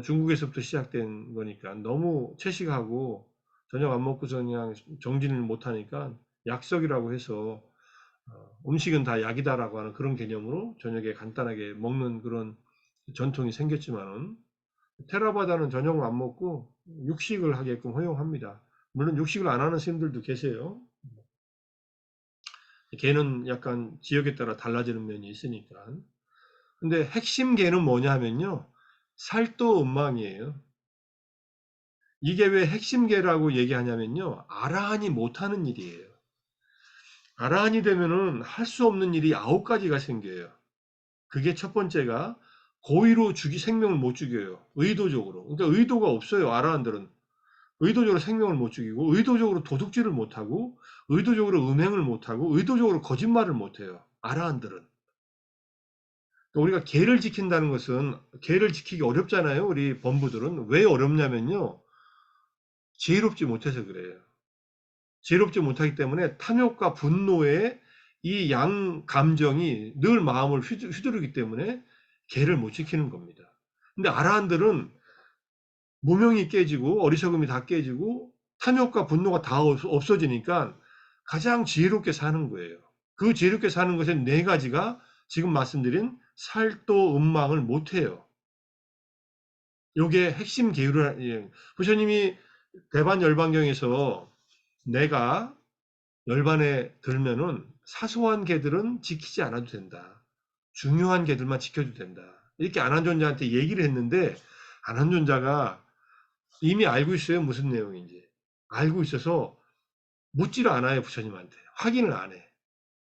중국에서부터 시작된 거니까 너무 채식하고 저녁 안 먹고서 그냥 정진을 못하니까 약석이라고 해서 음식은 다 약이다라고 하는 그런 개념으로 저녁에 간단하게 먹는 그런 전통이 생겼지만은 테라바다는 저녁을 안 먹고 육식을 하게끔 허용합니다. 물론 육식을 안 하는 스님들도 계세요. 걔는 약간 지역에 따라 달라지는 면이 있으니까. 근데 핵심 개는 뭐냐 하면요. 살도음망이에요. 이게 왜 핵심 개라고 얘기하냐면요. 아라한이 못하는 일이에요. 아라한이 되면은 할 수 없는 일이 9가지가 생겨요. 그게 첫 번째가 고의로 생명을 못 죽여요. 의도적으로. 그러니까 의도가 없어요. 아라한들은. 의도적으로 생명을 못 죽이고 의도적으로 도둑질을 못하고 의도적으로 음행을 못하고 의도적으로 거짓말을 못해요. 아라한들은. 우리가 계를 지킨다는 것은 계를 지키기 어렵잖아요. 우리 범부들은. 왜 어렵냐면요. 지혜롭지 못해서 그래요. 지혜롭지 못하기 때문에 탐욕과 분노의 이 양 감정이 늘 마음을 휘두르기 때문에 계를 못 지키는 겁니다. 근데 아라한들은 무명이 깨지고 어리석음이 다 깨지고 탐욕과 분노가 다 없어지니까 가장 지혜롭게 사는 거예요. 그 지혜롭게 사는 것의 4가지가 지금 말씀드린 살도 음망을 못해요. 요게 핵심 계율을 부처님이 대반 열반경에서 내가 열반에 들면은 사소한 개들은 지키지 않아도 된다. 중요한 개들만 지켜도 된다. 이렇게 안한존자한테 얘기를 했는데 안한존자가 이미 알고 있어요. 무슨 내용인지. 알고 있어서 묻지를 않아요. 부처님한테. 확인을 안 해.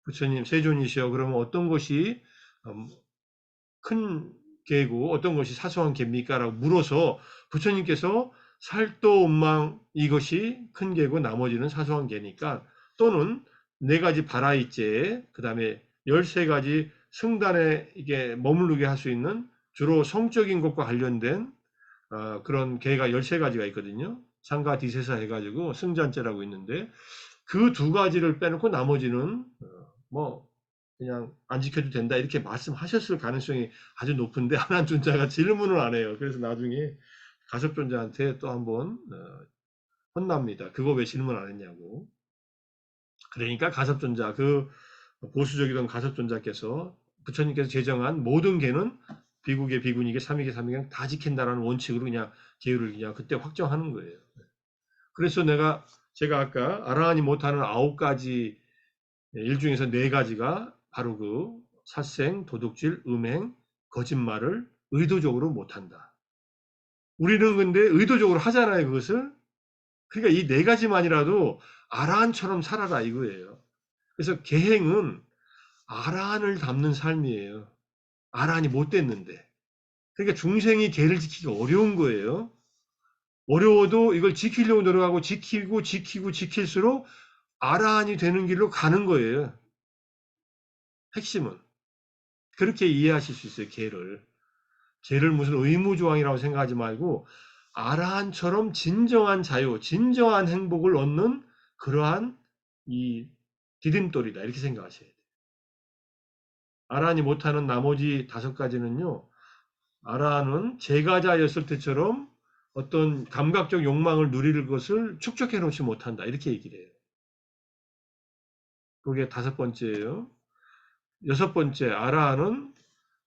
부처님 세존이시여 그러면 어떤 것이 큰 개고 어떤 것이 사소한 개입니까? 라고 물어서 부처님께서 살도음망 이것이 큰 개고 나머지는 사소한 개니까 또는 4가지 바라이째 그 다음에 13가지 승단에 이게 머무르게 할 수 있는 주로 성적인 것과 관련된 그런 계가 13가지가 있거든요. 상가 디세사 해가지고 승잔죄라고 있는데 그 두 가지를 빼놓고 나머지는 뭐 그냥 안 지켜도 된다 이렇게 말씀하셨을 가능성이 아주 높은데 한한존자가 질문을 안 해요. 그래서 나중에 가섭존자한테 또 한번 혼납니다. 그거 왜 질문 안 했냐고. 그러니까 가섭존자, 그 보수적이던 가섭존자께서 부처님께서 제정한 모든 계는 비국계, 비군이계, 삼위계, 삼위계 다 지킨다라는 원칙으로 그냥 계율을 그냥 그때 확정하는 거예요. 그래서 제가 아까 아라한이 못하는 9가지 일 중에서 4가지가 바로 그殺生, 도둑질, 음행, 거짓말을 의도적으로 못한다. 우리는 근데 의도적으로 하잖아요, 그것을. 그러니까 이 4가지만이라도 아라한처럼 살아라 이거예요. 그래서 계행은 아라한을 닮는 삶이에요. 아라한이 못 됐는데. 그러니까 중생이 계를 지키기 어려운 거예요. 어려워도 이걸 지키려고 노력하고 지키고 지킬수록 아라한이 되는 길로 가는 거예요. 핵심은. 그렇게 이해하실 수 있어요, 계를. 계를 무슨 의무조항이라고 생각하지 말고 아라한처럼 진정한 자유, 진정한 행복을 얻는 그러한 이 디딤돌이다 이렇게 생각하셔야 돼요. 아라한이 못하는 나머지 5가지는요. 아라한은 제가자였을 때처럼 어떤 감각적 욕망을 누릴 것을 축적해 놓지 못한다 이렇게 얘기를 해요. 그게 5번째예요. 6번째, 아라한은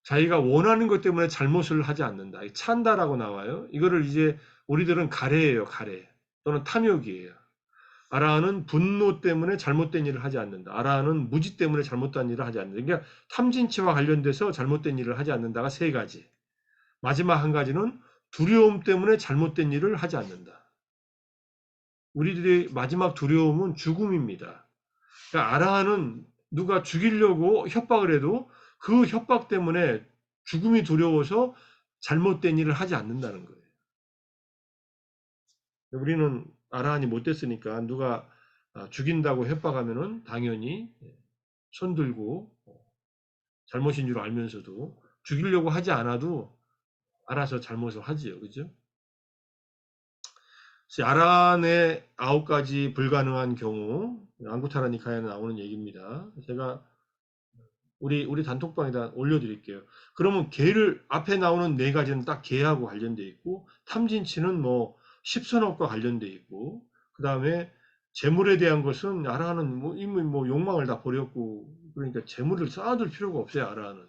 자기가 원하는 것 때문에 잘못을 하지 않는다. 찬다라고 나와요. 이거를 이제 우리들은 가래예요, 가래. 또는 탐욕이에요. 아라한은 분노 때문에 잘못된 일을 하지 않는다. 아라한은 무지 때문에 잘못된 일을 하지 않는다. 그러니까 탐진치와 관련돼서 잘못된 일을 하지 않는다가 3가지. 마지막 한 가지는 두려움 때문에 잘못된 일을 하지 않는다. 우리들의 마지막 두려움은 죽음입니다. 그러니까 아라한은 누가 죽이려고 협박을 해도 그 협박 때문에 죽음이 두려워서 잘못된 일을 하지 않는다는 거예요. 우리는 아라한이 못 됐으니까 누가 죽인다고 협박하면은 당연히 손들고 잘못인 줄 알면서도 죽이려고 하지 않아도 알아서 잘못을 하지요. 그죠? 아라한의 9가지 불가능한 경우 앙구타라 니카야에 나오는 얘기입니다. 제가 우리 단톡방에다 올려드릴게요. 그러면 계를 앞에 나오는 4가지는 딱 계하고 관련돼 있고 탐진치는 뭐 십선업과 관련돼 있고 그 다음에 재물에 대한 것은 아라한은 이미 욕망을 다 버렸고 그러니까 재물을 쌓아둘 필요가 없어요. 아라한은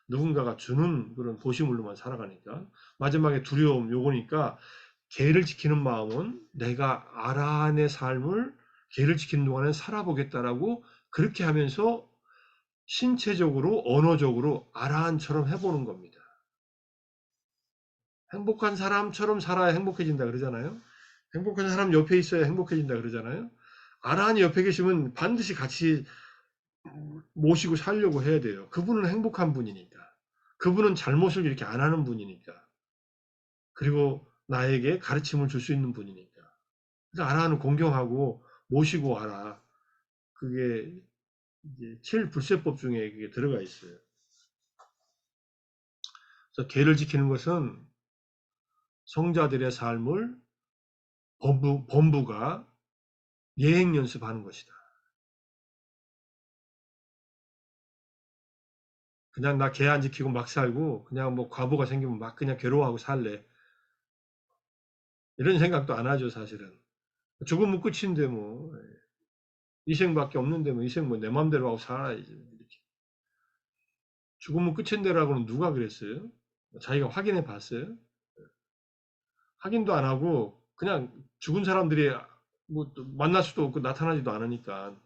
누군가가 주는 그런 도시물로만 살아가니까 마지막에 두려움 요거니까 계를 지키는 마음은 내가 아라한의 삶을 계를 지키는 동안에 살아보겠다라고 그렇게 하면서 신체적으로 언어적으로 아라한처럼 해보는 겁니다. 행복한 사람처럼 살아야 행복해진다 그러잖아요. 행복한 사람 옆에 있어야 행복해진다 그러잖아요. 아라한이 옆에 계시면 반드시 같이 모시고 살려고 해야 돼요. 그분은 행복한 분이니까. 그분은 잘못을 이렇게 안 하는 분이니까. 그리고 나에게 가르침을 줄 수 있는 분이니까. 그래서 아라한은 공경하고 모시고 와라. 그게 이제 7불세법 중에 그게 들어가 있어요. 그래서 계를 지키는 것은 성자들의 삶을 범부가 예행 연습하는 것이다. 그냥 나 계 안 지키고 막 살고 그냥 뭐 과부가 생기면 막 그냥 괴로워하고 살래. 이런 생각도 안 하죠, 사실은. 죽으면 끝인데 뭐. 이 생밖에 없는데 뭐 이 생 뭐 내 맘대로 하고 살아야지. 이렇게. 죽으면 끝인데라고는 누가 그랬어요? 자기가 확인해 봤어요? 확인도 안 하고 그냥 죽은 사람들이 뭐 만날 수도 없고 나타나지도 않으니까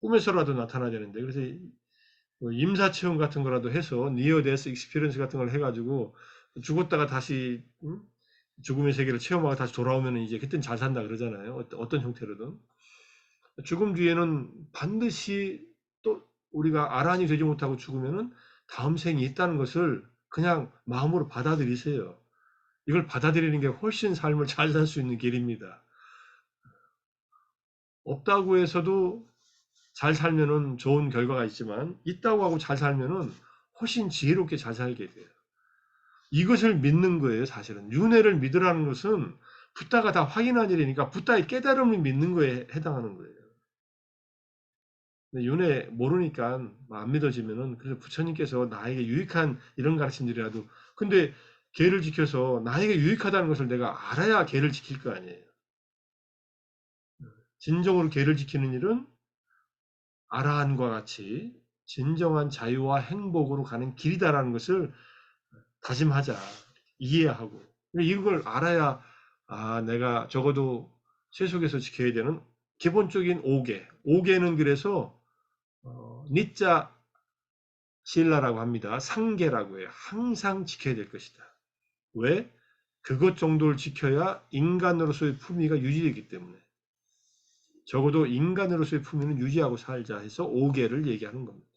꿈에서라도 나타나야 되는데 그래서 임사 체험 같은 거라도 해서 니어 데스 익스피리언스 같은 걸 해가지고 죽었다가 다시 죽음의 세계를 체험하고 다시 돌아오면 이제 그땐 잘 산다 그러잖아요. 어떤 형태로든 죽음 뒤에는 반드시 또 우리가 아란이 되지 못하고 죽으면은 다음 생이 있다는 것을 그냥 마음으로 받아들이세요. 이걸 받아들이는 게 훨씬 삶을 잘 살 수 있는 길입니다. 없다고 해서도 잘 살면은 좋은 결과가 있지만 있다고 하고 잘 살면은 훨씬 지혜롭게 잘 살게 돼요. 이것을 믿는 거예요, 사실은. 윤회를 믿으라는 것은 붓다가 다 확인한 일이니까 붓다의 깨달음을 믿는 거에 해당하는 거예요. 근데 윤회 모르니까 안 믿어지면은 그래서 부처님께서 나에게 유익한 이런 가르침들이라도 근데 계를 지켜서 나에게 유익하다는 것을 내가 알아야 계를 지킬 거 아니에요. 진정으로 계를 지키는 일은 아라한과 같이 진정한 자유와 행복으로 가는 길이다라는 것을 다짐하자. 이해하고. 이걸 알아야 내가 적어도 세속에서 지켜야 되는 기본적인 5개. 5개는 그래서 니짜 신라라고 합니다. 상계라고 해요. 항상 지켜야 될 것이다. 왜? 그것 정도를 지켜야 인간으로서의 품위가 유지되기 때문에. 적어도 인간으로서의 품위는 유지하고 살자 해서 5개를 얘기하는 겁니다.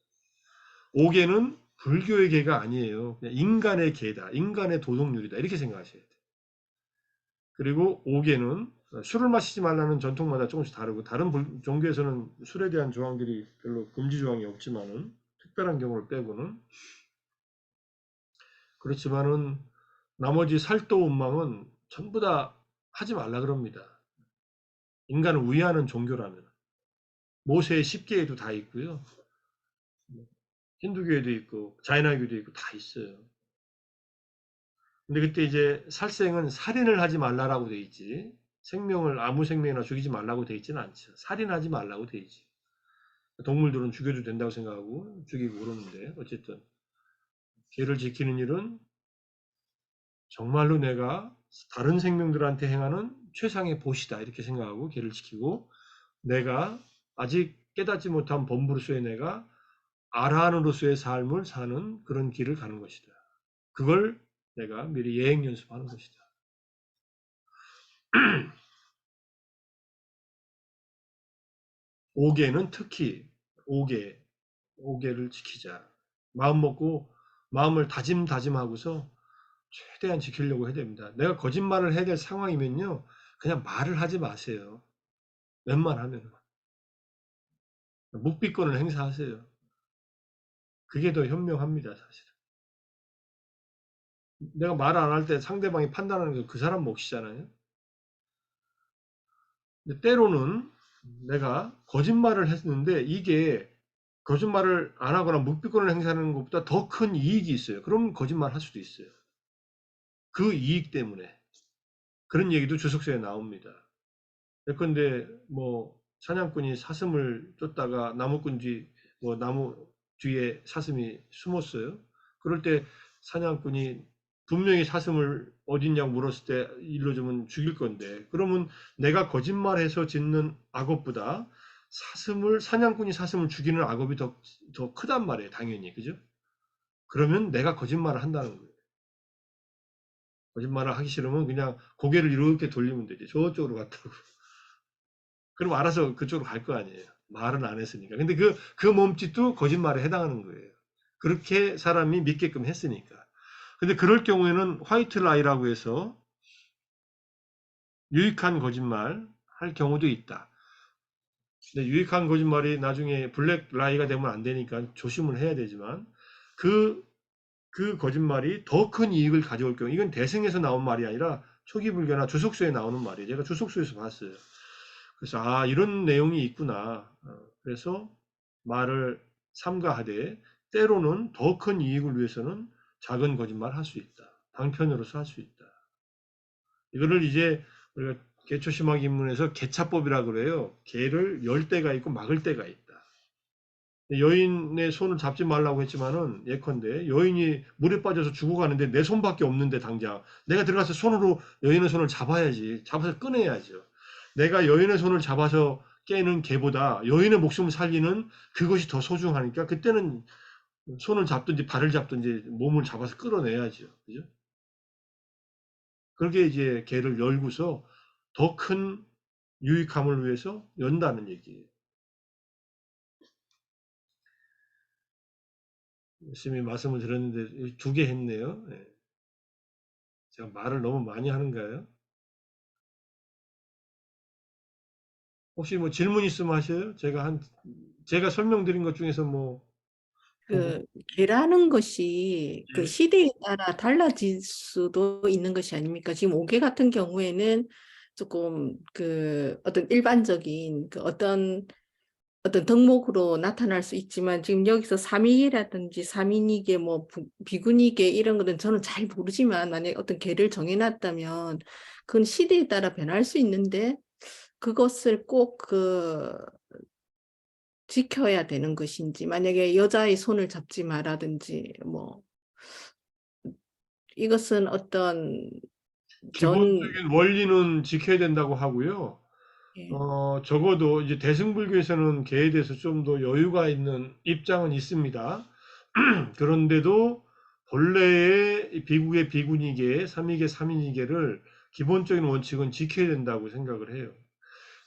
5개는 불교의 개가 아니에요. 그냥 인간의 개다. 인간의 도덕률이다. 이렇게 생각하셔야 돼요. 그리고 5개는 술을 마시지 말라는 전통마다 조금씩 다르고 다른 종교에서는 술에 대한 조항들이 별로 금지 조항이 없지만은 특별한 경우를 빼고는 그렇지만은 나머지 살도 운망은 전부 다 하지 말라 그럽니다. 인간을 위하는 종교라면 모세의 10계에도 다 있고요. 힌두교에도 있고 자이나교도 있고 다 있어요. 근데 그때 이제 살생은 살인을 하지 말라라고 돼 있지. 생명을 아무 생명이나 죽이지 말라고 돼 있지는 않죠. 살인하지 말라고 돼 있지. 동물들은 죽여도 된다고 생각하고 죽이고 그러는데 어쨌든 개를 지키는 일은 정말로 내가 다른 생명들한테 행하는 최상의 보시다 이렇게 생각하고 개를 지키고 내가 아직 깨닫지 못한 범부로서의 내가 아라한으로서의 삶을 사는 그런 길을 가는 것이다. 그걸 내가 미리 예행 연습하는 것이다. 5개는 특히 5개를 지키자. 마음 먹고 마음을 다짐하고서 최대한 지키려고 해야 됩니다. 내가 거짓말을 해야 될 상황이면요. 그냥 말을 하지 마세요. 웬만하면. 묵비권을 행사하세요. 그게 더 현명합니다, 사실은. 내가 말 안 할 때 상대방이 판단하는 게 그 사람 몫이잖아요. 근데 때로는 내가 거짓말을 했는데 이게 거짓말을 안 하거나 묵비권을 행사하는 것보다 더 큰 이익이 있어요. 그럼 거짓말 할 수도 있어요. 그 이익 때문에. 그런 얘기도 주석서에 나옵니다. 예컨대 뭐 사냥꾼이 사슴을 쫓다가 나무꾼 나무 뒤에 사슴이 숨었어요. 그럴 때 사냥꾼이 분명히 사슴을 어딨냐고 물었을 때 일러주면 죽일 건데 그러면 내가 거짓말해서 짓는 악업보다 사냥꾼이 사슴을 죽이는 악업이 더 크단 말이에요. 당연히. 그죠? 그러면 내가 거짓말을 한다는 거예요. 거짓말을 하기 싫으면 그냥 고개를 이렇게 돌리면 되지. 저쪽으로 갔다고. 그럼 알아서 그쪽으로 갈 거 아니에요. 말은 안 했으니까. 근데 그 몸짓도 거짓말에 해당하는 거예요. 그렇게 사람이 믿게끔 했으니까. 근데 그럴 경우에는 화이트 라이라고 해서 유익한 거짓말 할 경우도 있다. 근데 유익한 거짓말이 나중에 블랙 라이가 되면 안 되니까 조심을 해야 되지만 그 거짓말이 더 큰 이익을 가져올 경우 이건 대승에서 나온 말이 아니라 초기 불교나 주석서에 나오는 말이에요. 제가 주석서에서 봤어요. 그래서 이런 내용이 있구나. 그래서 말을 삼가하되 때로는 더 큰 이익을 위해서는 작은 거짓말 할 수 있다. 방편으로서 할 수 있다. 이거를 이제 우리가 개초심학 입문에서 개차법이라 그래요. 개를 열 때가 있고 막을 때가 있다. 여인의 손을 잡지 말라고 했지만은 예컨대 여인이 물에 빠져서 죽어가는데 내 손밖에 없는데 당장 내가 들어가서 손으로 여인의 손을 잡아야지. 잡아서 꺼내야죠. 내가 여인의 손을 잡아서 깨는 개보다 여인의 목숨을 살리는 그것이 더 소중하니까 그때는 손을 잡든지 발을 잡든지 몸을 잡아서 끌어내야죠. 그죠? 그렇게 이제 개를 열고서 더 큰 유익함을 위해서 연다는 얘기예요. 열심히 말씀을 드렸는데 2개 했네요. 네. 제가 말을 너무 많이 하는가요? 혹시 뭐 질문 있으면 하셔요? 제가 한 제가 설명드린 것 중에서 뭐 그 개라는 것이 그 예. 시대에 따라 달라질 수도 있는 것이 아닙니까? 지금 5개 같은 경우에는 조금 그 어떤 일반적인 그 어떤 덕목으로 나타날 수 있지만 지금 여기서 삼위계라든지 삼인이계 뭐 비군이계 이런 거는 저는 잘 모르지만 만약에 어떤 계를 정해놨다면 그건 시대에 따라 변할 수 있는데 그것을 꼭 지켜야 되는 것인지 만약에 여자의 손을 잡지 마라든지 뭐 이것은 어떤 전 기본적인 원리는 지켜야 된다고 하고요. 예, 적어도 이제 대승불교에서는 개에 대해서 좀 더 여유가 있는 입장은 있습니다. 그런데도 본래의 이 비국의 비군이계, 삼위계, 삼인이계를 기본적인 원칙은 지켜야 된다고 생각을 해요.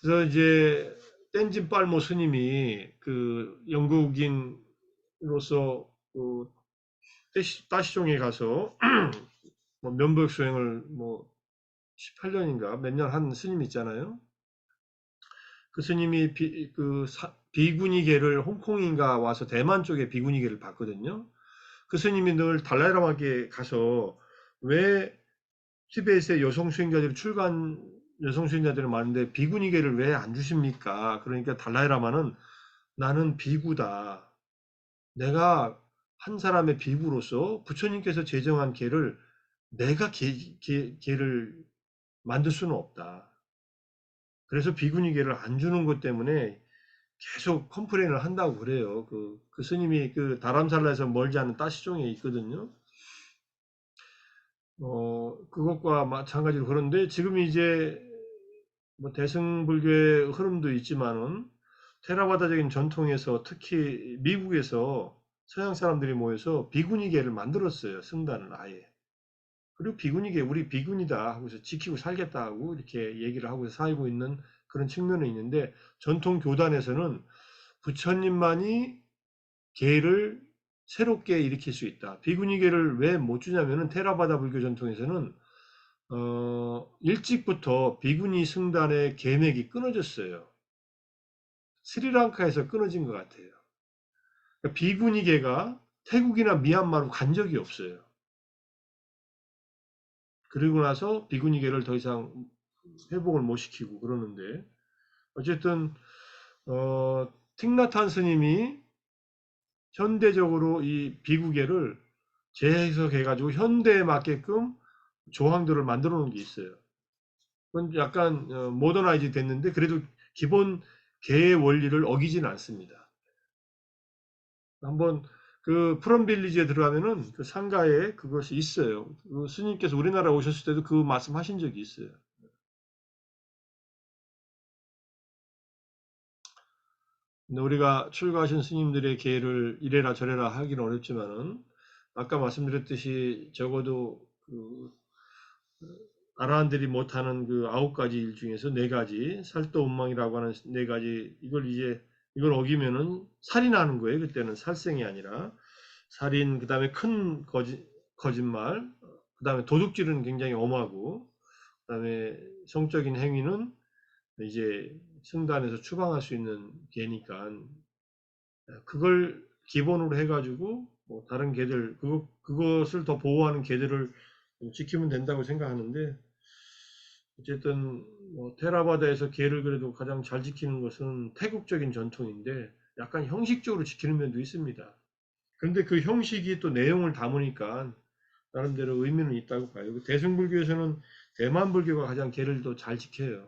그래서 이제 땐진 빨모 스님이 그 영국인으로서 그 따시종에 가서 뭐 면복 수행을 뭐 18년인가 몇 년 한 스님 있잖아요. 그 스님이 비구니계를 홍콩인가 와서 대만 쪽에 비구니계를 봤거든요. 그 스님이 늘 달라이라마께 가서 왜 티베트의 여성 수행자들이 출간 여성 수행자들이 많은데 비구니계를 왜 안 주십니까? 그러니까 달라이라마는 나는 비구다. 내가 한 사람의 비구로서 부처님께서 제정한 계를 내가 계를 만들 수는 없다. 그래서 비구니계를 안 주는 것 때문에 계속 컴플레인을 한다고 그래요. 그 스님이 그 다람살라에서 멀지 않은 따시종에 있거든요. 그것과 마찬가지로 그런데 지금 이제 뭐 대승불교의 흐름도 있지만은 테라바다적인 전통에서 특히 미국에서 서양 사람들이 모여서 비구니계를 만들었어요. 승단을 아예. 그리고 비구니계 우리 비구니다 하고서 지키고 살겠다 하고 이렇게 얘기를 하고 살고 있는 그런 측면이 있는데 전통 교단에서는 부처님만이 계를 새롭게 일으킬 수 있다. 비구니계를 왜 못 주냐면은 테라바다 불교 전통에서는 일찍부터 비구니 승단의 계맥이 끊어졌어요. 스리랑카에서 끊어진 것 같아요. 그러니까 비구니계가 태국이나 미얀마로 간 적이 없어요. 그리고 나서 비구니계를 더 이상 회복을 못 시키고 그러는데 어쨌든 틱나탄 스님이 현대적으로 이 비구계를 재해석해가지고 현대에 맞게끔 조항들을 만들어 놓은 게 있어요. 그건 약간 모더나이즈 됐는데 그래도 기본 계의 원리를 어기진 않습니다. 한번 그 프롬빌리지에 들어가면은 그 상가에 그것이 있어요. 그 스님께서 우리나라 오셨을 때도 그 말씀하신 적이 있어요. 근데 우리가 출가하신 스님들의 계를 이래라 저래라 하기는 어렵지만은 아까 말씀드렸듯이 적어도 그 아라한들이 못하는 그 9가지 일 중에서 4가지 살도운망이라고 하는 4가지 이걸 어기면은 살인하는 거예요. 그때는 살생이 아니라 살인 그다음에 큰 거짓말 그다음에 도둑질은 굉장히 엄하고 그다음에 성적인 행위는 이제 승단에서 추방할 수 있는 계니까 그걸 기본으로 해가지고 뭐 다른 개들 그것을 더 보호하는 개들을 지키면 된다고 생각하는데 어쨌든 뭐 테라바다에서 개를 그래도 가장 잘 지키는 것은 태국적인 전통인데 약간 형식적으로 지키는 면도 있습니다. 그런데 그 형식이 또 내용을 담으니까 나름대로 의미는 있다고 봐요. 그 대승불교에서는 대만 불교가 가장 개를 더 잘 지켜요.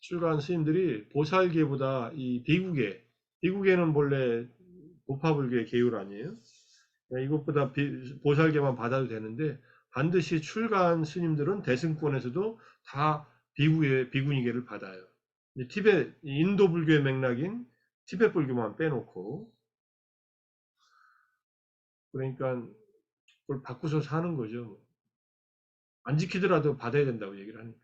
출가한 스님들이 보살계보다 이 비구계는 본래 보파불교의 계율 아니에요? 이것보다 보살계만 받아도 되는데 반드시 출가한 스님들은 대승권에서도 다 비구니계를 받아요. 인도 불교의 맥락인 티베트 불교만 빼놓고 그러니까 그걸 바꾸서 사는 거죠. 안 지키더라도 받아야 된다고 얘기를 하니까.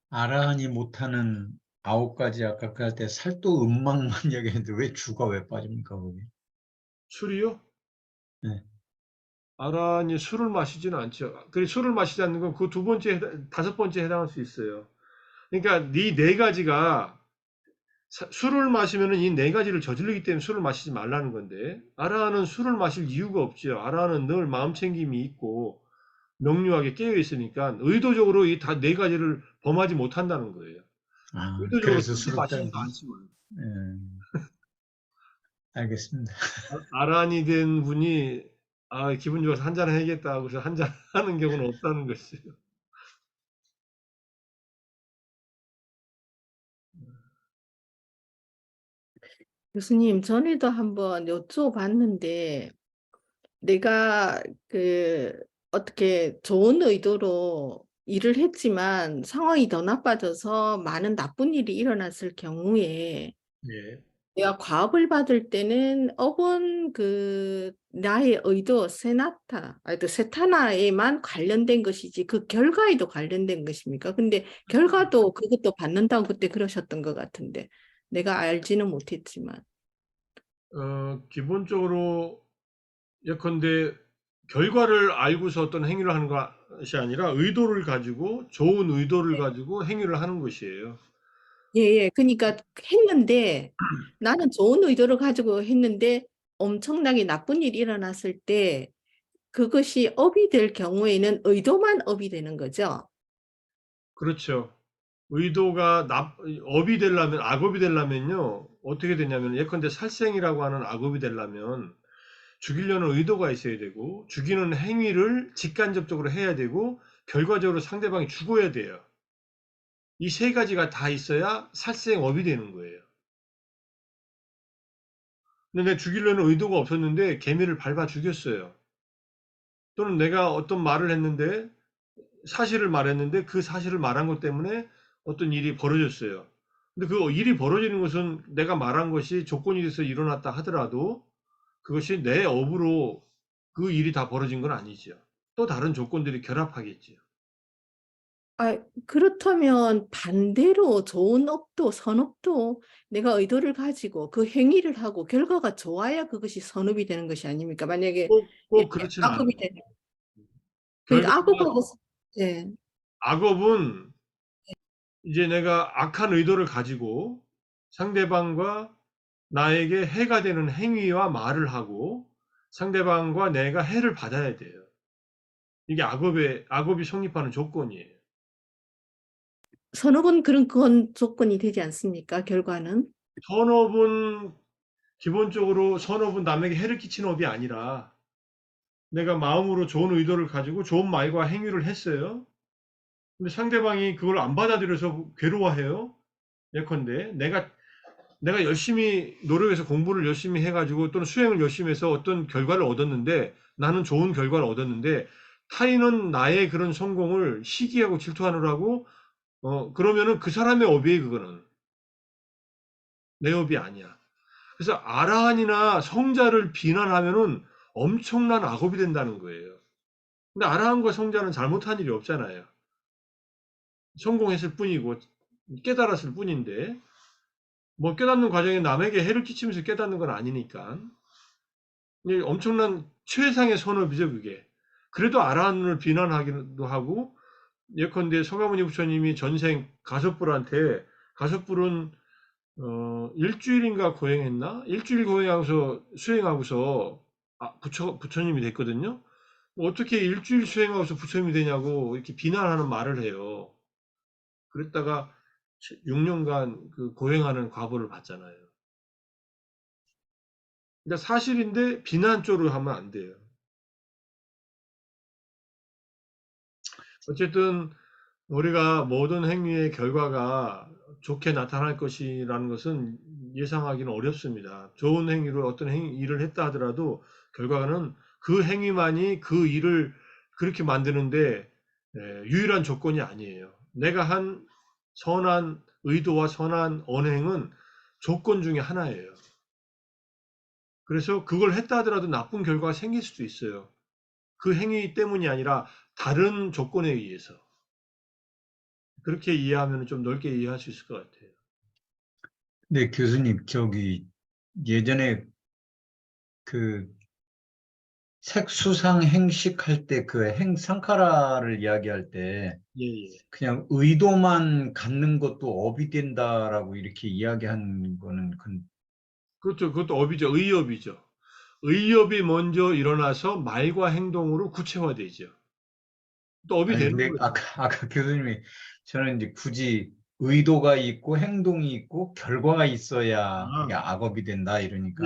아라한이 못하는 9가지 아까 그 할 때 살도 음망만 얘기했는데 왜 주가 왜 빠집니까, 거기? 술이요? 네. 아란이 술을 마시지는 않죠. 술을 마시지 않는 건 그 2번째, 5번째 해당할 수 있어요. 그러니까 이 네 가지가 술을 마시면은 이 네 가지를 저지르기 때문에 술을 마시지 말라는 건데 아라한은 술을 마실 이유가 없죠. 아라한은 늘 마음 챙김이 있고 명료하게 깨어 있으니까 의도적으로 이 다 네 가지를 범하지 못한다는 거예요. 아, 의도적으로 그래서 술도 술을 마시지도 따르는. 않지만. 알겠습니다. 아란이 된 분이 기분 좋아서 한잔 해야겠다 그래서 한잔 하는 경우는 없다는 것이죠. 교수님, 전에도 한번 여쭤봤는데, 내가 어떻게 좋은 의도로 일을 했지만 상황이 더 나빠져서 많은 나쁜 일이 일어났을 경우에 예. 내가 과업을 받을 때는 업은 나의 의도, 세타나에만 관련된 것이지 그 결과에도 관련된 것입니까? 근데 결과도 그것도 받는다고 그때 그러셨던 것 같은데 내가 알지는 못했지만. 기본적으로 예컨대 결과를 알고서 어떤 행위를 하는 것이 아니라 의도를 가지고 좋은 의도를 가지고 행위를 하는 것이에요. 예, 예. 그러니까 했는데 나는 좋은 의도를 가지고 했는데 엄청나게 나쁜 일이 일어났을 때 그것이 업이 될 경우에는 의도만 업이 되는 거죠. 그렇죠. 의도가 업이 되려면 악업이 되려면요 어떻게 되냐면 예컨대 살생이라고 하는 악업이 되려면 죽이려는 의도가 있어야 되고 죽이는 행위를 직간접적으로 해야 되고 결과적으로 상대방이 죽어야 돼요. 이 세 가지가 다 있어야 살생업이 되는 거예요. 근데 내가 죽이려는 의도가 없었는데 개미를 밟아 죽였어요. 또는 내가 어떤 말을 했는데 사실을 말했는데 그 사실을 말한 것 때문에 어떤 일이 벌어졌어요. 근데 그 일이 벌어지는 것은 내가 말한 것이 조건이 돼서 일어났다 하더라도 그것이 내 업으로 그 일이 다 벌어진 건 아니죠. 또 다른 조건들이 결합하겠죠. 그렇다면 반대로 좋은 업도 선업도 내가 의도를 가지고 그 행위를 하고 결과가 좋아야 그것이 선업이 되는 것이 아닙니까? 만약에 꼭 이렇게 그렇지는 악업이 않아요. 되는 그러니까 결과가 악업하고 예. 악업은 이제 내가 악한 의도를 가지고 상대방과 나에게 해가 되는 행위와 말을 하고 상대방과 내가 해를 받아야 돼요. 이게 악업이 성립하는 조건이에요. 선업은 그런 조건이 되지 않습니까? 결과는. 선업은 기본적으로 선업은 남에게 해를 끼치는 업이 아니라 내가 마음으로 좋은 의도를 가지고 좋은 말과 행위를 했어요. 근데 상대방이 그걸 안 받아들여서 괴로워해요. 예컨대 내가 열심히 노력해서 공부를 열심히 해가지고 또는 수행을 열심히 해서 어떤 결과를 얻었는데 나는 좋은 결과를 얻었는데 타인은 나의 그런 성공을 시기하고 질투하느라고 그러면은 그 사람의 업이에요. 그거는 내 업이 아니야. 그래서 아라한이나 성자를 비난하면은 엄청난 악업이 된다는 거예요. 근데 아라한과 성자는 잘못한 일이 없잖아요. 성공했을 뿐이고 깨달았을 뿐인데 뭐 깨닫는 과정에 남에게 해를 끼치면서 깨닫는 건 아니니까 이게 엄청난 최상의 선업이죠 그게. 그래도 아라한을 비난하기도 하고 예컨대 서가모니 부처님이 전생 가섭불한테 가섭불은 일주일인가 고행했나? 일주일 고행하고서 수행하고서 부처님이 됐거든요. 뭐 어떻게 일주일 수행하고서 부처님이 되냐고 이렇게 비난하는 말을 해요. 그랬다가 6년간 그 고행하는 과보를 받잖아요. 그러니까 사실인데 비난조로 하면 안 돼요. 어쨌든 우리가 모든 행위의 결과가 좋게 나타날 것이라는 것은 예상하기는 어렵습니다. 좋은 행위로 어떤 일을 했다 하더라도 결과는 그 행위만이 그 일을 그렇게 만드는데 유일한 조건이 아니에요. 내가 한 선한 의도와 선한 언행은 조건 중에 하나예요. 그래서 그걸 했다 하더라도 나쁜 결과가 생길 수도 있어요. 그 행위 때문이 아니라 다른 조건에 의해서. 그렇게 이해하면 좀 넓게 이해할 수 있을 것 같아요. 네, 교수님, 예전에 그 색수상 행식할 때 그 행상카라를 이야기할 때 예, 예. 그냥 의도만 갖는 것도 업이 된다라고 이렇게 이야기하는 거는 그렇죠. 그것도 업이죠. 의업이죠. 의업이 먼저 일어나서 말과 행동으로 구체화되죠. 또 업이 아니 되는 근데 거죠. 아까 교수님이 저는 이제 굳이 의도가 있고 행동이 있고 결과가 있어야 그게 아, 악업이 된다 예, 이러니까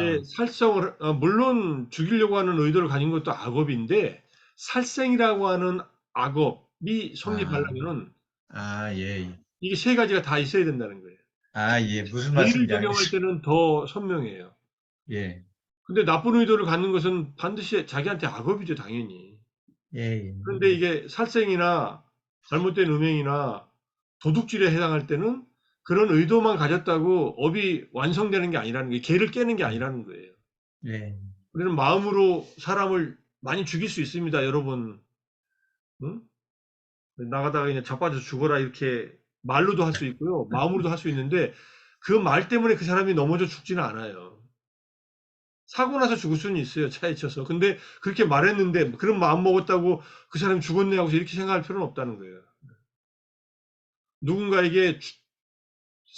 물론 죽이려고 하는 의도를 가진 것도 악업인데, 살생이라고 하는 악업이 아, 성립하려면은 예. 이게 세 가지가 다 있어야 된다는 거예요. 예. 무슨 죄를 말씀인지 적용할 알겠습니다. 때는 더 선명해요. 예. 근데 나쁜 의도를 갖는 것은 반드시 자기한테 악업이죠, 당연히. 예. 그런데 이게 살생이나 잘못된 음행이나 도둑질에 해당할 때는 그런 의도만 가졌다고 업이 완성되는 게 아니라는 거예요. 계를 깨는 게 아니라는 거예요. 예. 우리는 마음으로 사람을 많이 죽일 수 있습니다, 여러분. 응? 나가다가 그냥 자빠져 죽어라 이렇게 말로도 할 수 있고요. 마음으로도 할 수 있는데 그 말 때문에 그 사람이 넘어져 죽지는 않아요. 사고 나서 죽을 수는 있어요, 차에 쳐서. 근데 그렇게 말했는데 그런 마음 먹었다고 그 사람이 죽었네 하고서 이렇게 생각할 필요는 없다는 거예요. 누군가에게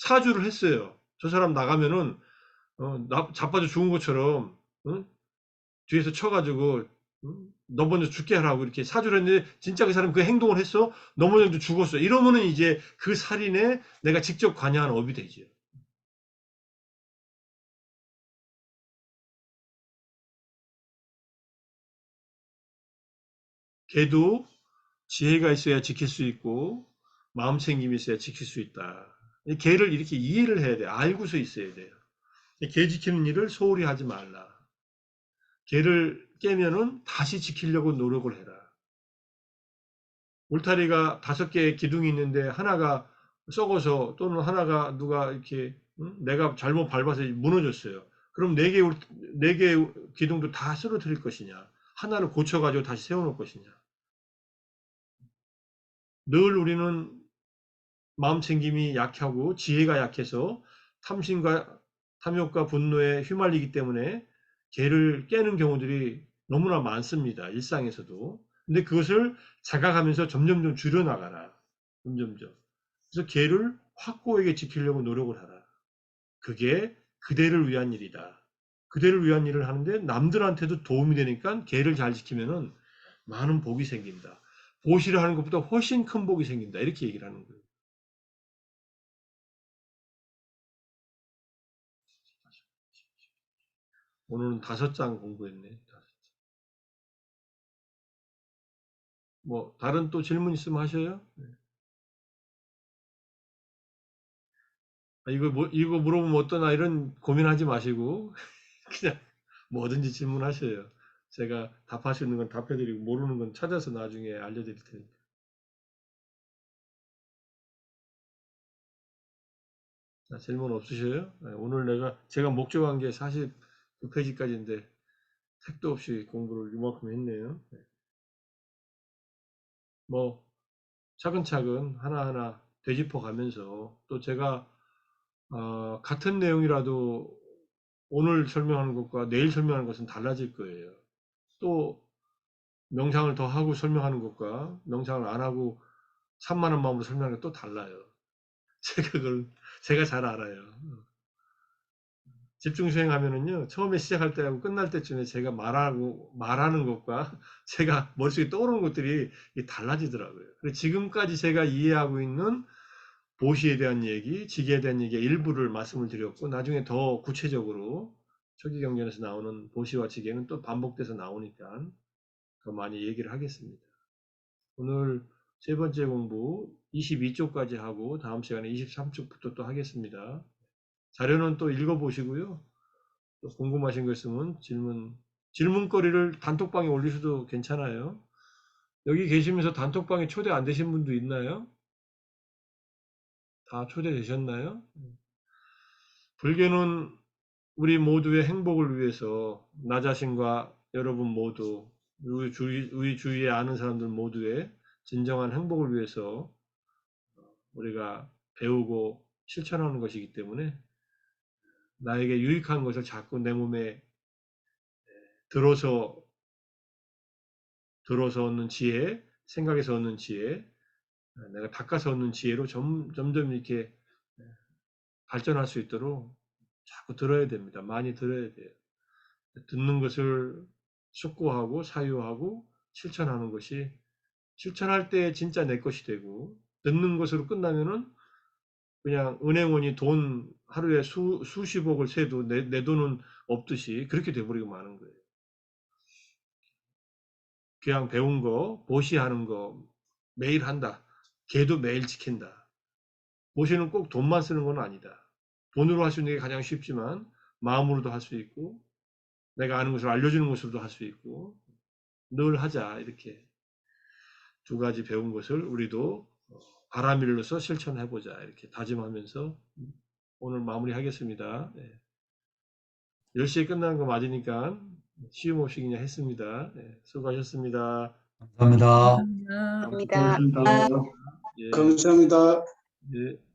사주를 했어요. 저 사람 나가면은 자빠져 죽은 것처럼 응? 뒤에서 쳐가지고 너 먼저 죽게 하라고 이렇게 사주를 했는데 진짜 그 사람 그 행동을 했어? 넘어져도 죽었어. 이러면은 이제 그 살인에 내가 직접 관여한 업이 되죠. 걔도 지혜가 있어야 지킬 수 있고 마음 챙김이 있어야 지킬 수 있다. 이 걔를 이렇게 이해를 해야 돼. 알고서 있어야 돼요. 걔 지키는 일을 소홀히 하지 말라. 걔를 깨면은 다시 지키려고 노력을 해라. 울타리가 5개의 기둥이 있는데 하나가 썩어서 또는 하나가 누가 이렇게 내가 잘못 밟아서 무너졌어요. 그럼 4개의 기둥도 다 쓰러뜨릴 것이냐? 하나를 고쳐가지고 다시 세워놓을 것이냐? 늘 우리는 마음 챙김이 약하고 지혜가 약해서 탐심과 탐욕과 분노에 휘말리기 때문에 개를 깨는 경우들이 너무나 많습니다. 일상에서도. 근데 그것을 자각하면서 점점점 줄여나가라. 점점점. 그래서 개를 확고하게 지키려고 노력을 하라. 그게 그대를 위한 일이다. 그대를 위한 일을 하는데 남들한테도 도움이 되니까 개를 잘 지키면은 많은 복이 생긴다. 보시를 하는 것보다 훨씬 큰 복이 생긴다. 이렇게 얘기를 하는 거예요. 오늘은 5장 공부했네. 뭐 다른 또 질문 있으면 하셔요. 네. 이거 물어보면 어떠나 이런 고민하지 마시고 그냥 뭐든지 질문하셔요. 제가 답할 수 있는 건 답해드리고 모르는 건 찾아서 나중에 알려드릴 테니까. 자, 질문 없으셔요? 네, 오늘 제가 목적한 게 49페이지까지인데 택도 없이 공부를 이만큼 했네요. 네. 뭐 차근차근 하나하나 되짚어 가면서 또 제가 같은 내용이라도 오늘 설명하는 것과 내일 설명하는 것은 달라질 거예요. 또 명상을 더 하고 설명하는 것과 명상을 안 하고 산만한 마음으로 설명하는 게 또 달라요. 제가 잘 알아요. 집중 수행하면은요, 처음에 시작할 때하고 끝날 때쯤에 제가 말하는 것과 제가 머릿속에 떠오르는 것들이 달라지더라고요. 지금까지 제가 이해하고 있는 보시에 대한 얘기, 지기에 대한 얘기 일부를 말씀을 드렸고, 나중에 더 구체적으로 초기 경전에서 나오는 보시와 지기는 또 반복돼서 나오니까 더 많이 얘기를 하겠습니다. 오늘 3번째 공부 22쪽까지 하고 다음 시간에 23쪽부터 또 하겠습니다. 자료는 또 읽어보시고요. 또 궁금하신 거 있으면 질문거리를 단톡방에 올리셔도 괜찮아요. 여기 계시면서 단톡방에 초대 안 되신 분도 있나요? 다 초대되셨나요? 불교는 우리 모두의 행복을 위해서 나 자신과 여러분 모두 우리 주위에 아는 사람들 모두의 진정한 행복을 위해서 우리가 배우고 실천하는 것이기 때문에 나에게 유익한 것을 자꾸 내 몸에 들어서 들어서 얻는 지혜, 생각에서 얻는 지혜, 내가 닦아서 얻는 지혜로 점점 이렇게 발전할 수 있도록 자꾸 들어야 됩니다. 많이 들어야 돼요. 듣는 것을 숙고하고 사유하고 실천하는 것이, 실천할 때 진짜 내 것이 되고, 듣는 것으로 끝나면은 그냥 은행원이 돈 하루에 수십억을 세도 내 돈은 없듯이 그렇게 돼버리고 마는 거예요. 그냥 배운 거, 보시하는 거 매일 한다. 걔도 매일 지킨다. 보시는 꼭 돈만 쓰는 건 아니다. 돈으로 할 수 있는 게 가장 쉽지만 마음으로도 할 수 있고, 내가 아는 것을 알려주는 것으로도 할 수 있고, 늘 하자. 이렇게 두 가지 배운 것을 우리도 바라밀로서 실천해보자. 이렇게 다짐하면서 오늘 마무리하겠습니다. 네. 10시에 끝나는 거 맞으니까 쉬움 없이 그냥 했습니다. 네. 수고하셨습니다. 감사합니다. 감사합니다. 감사합니다. 예, 감사합니다. 예.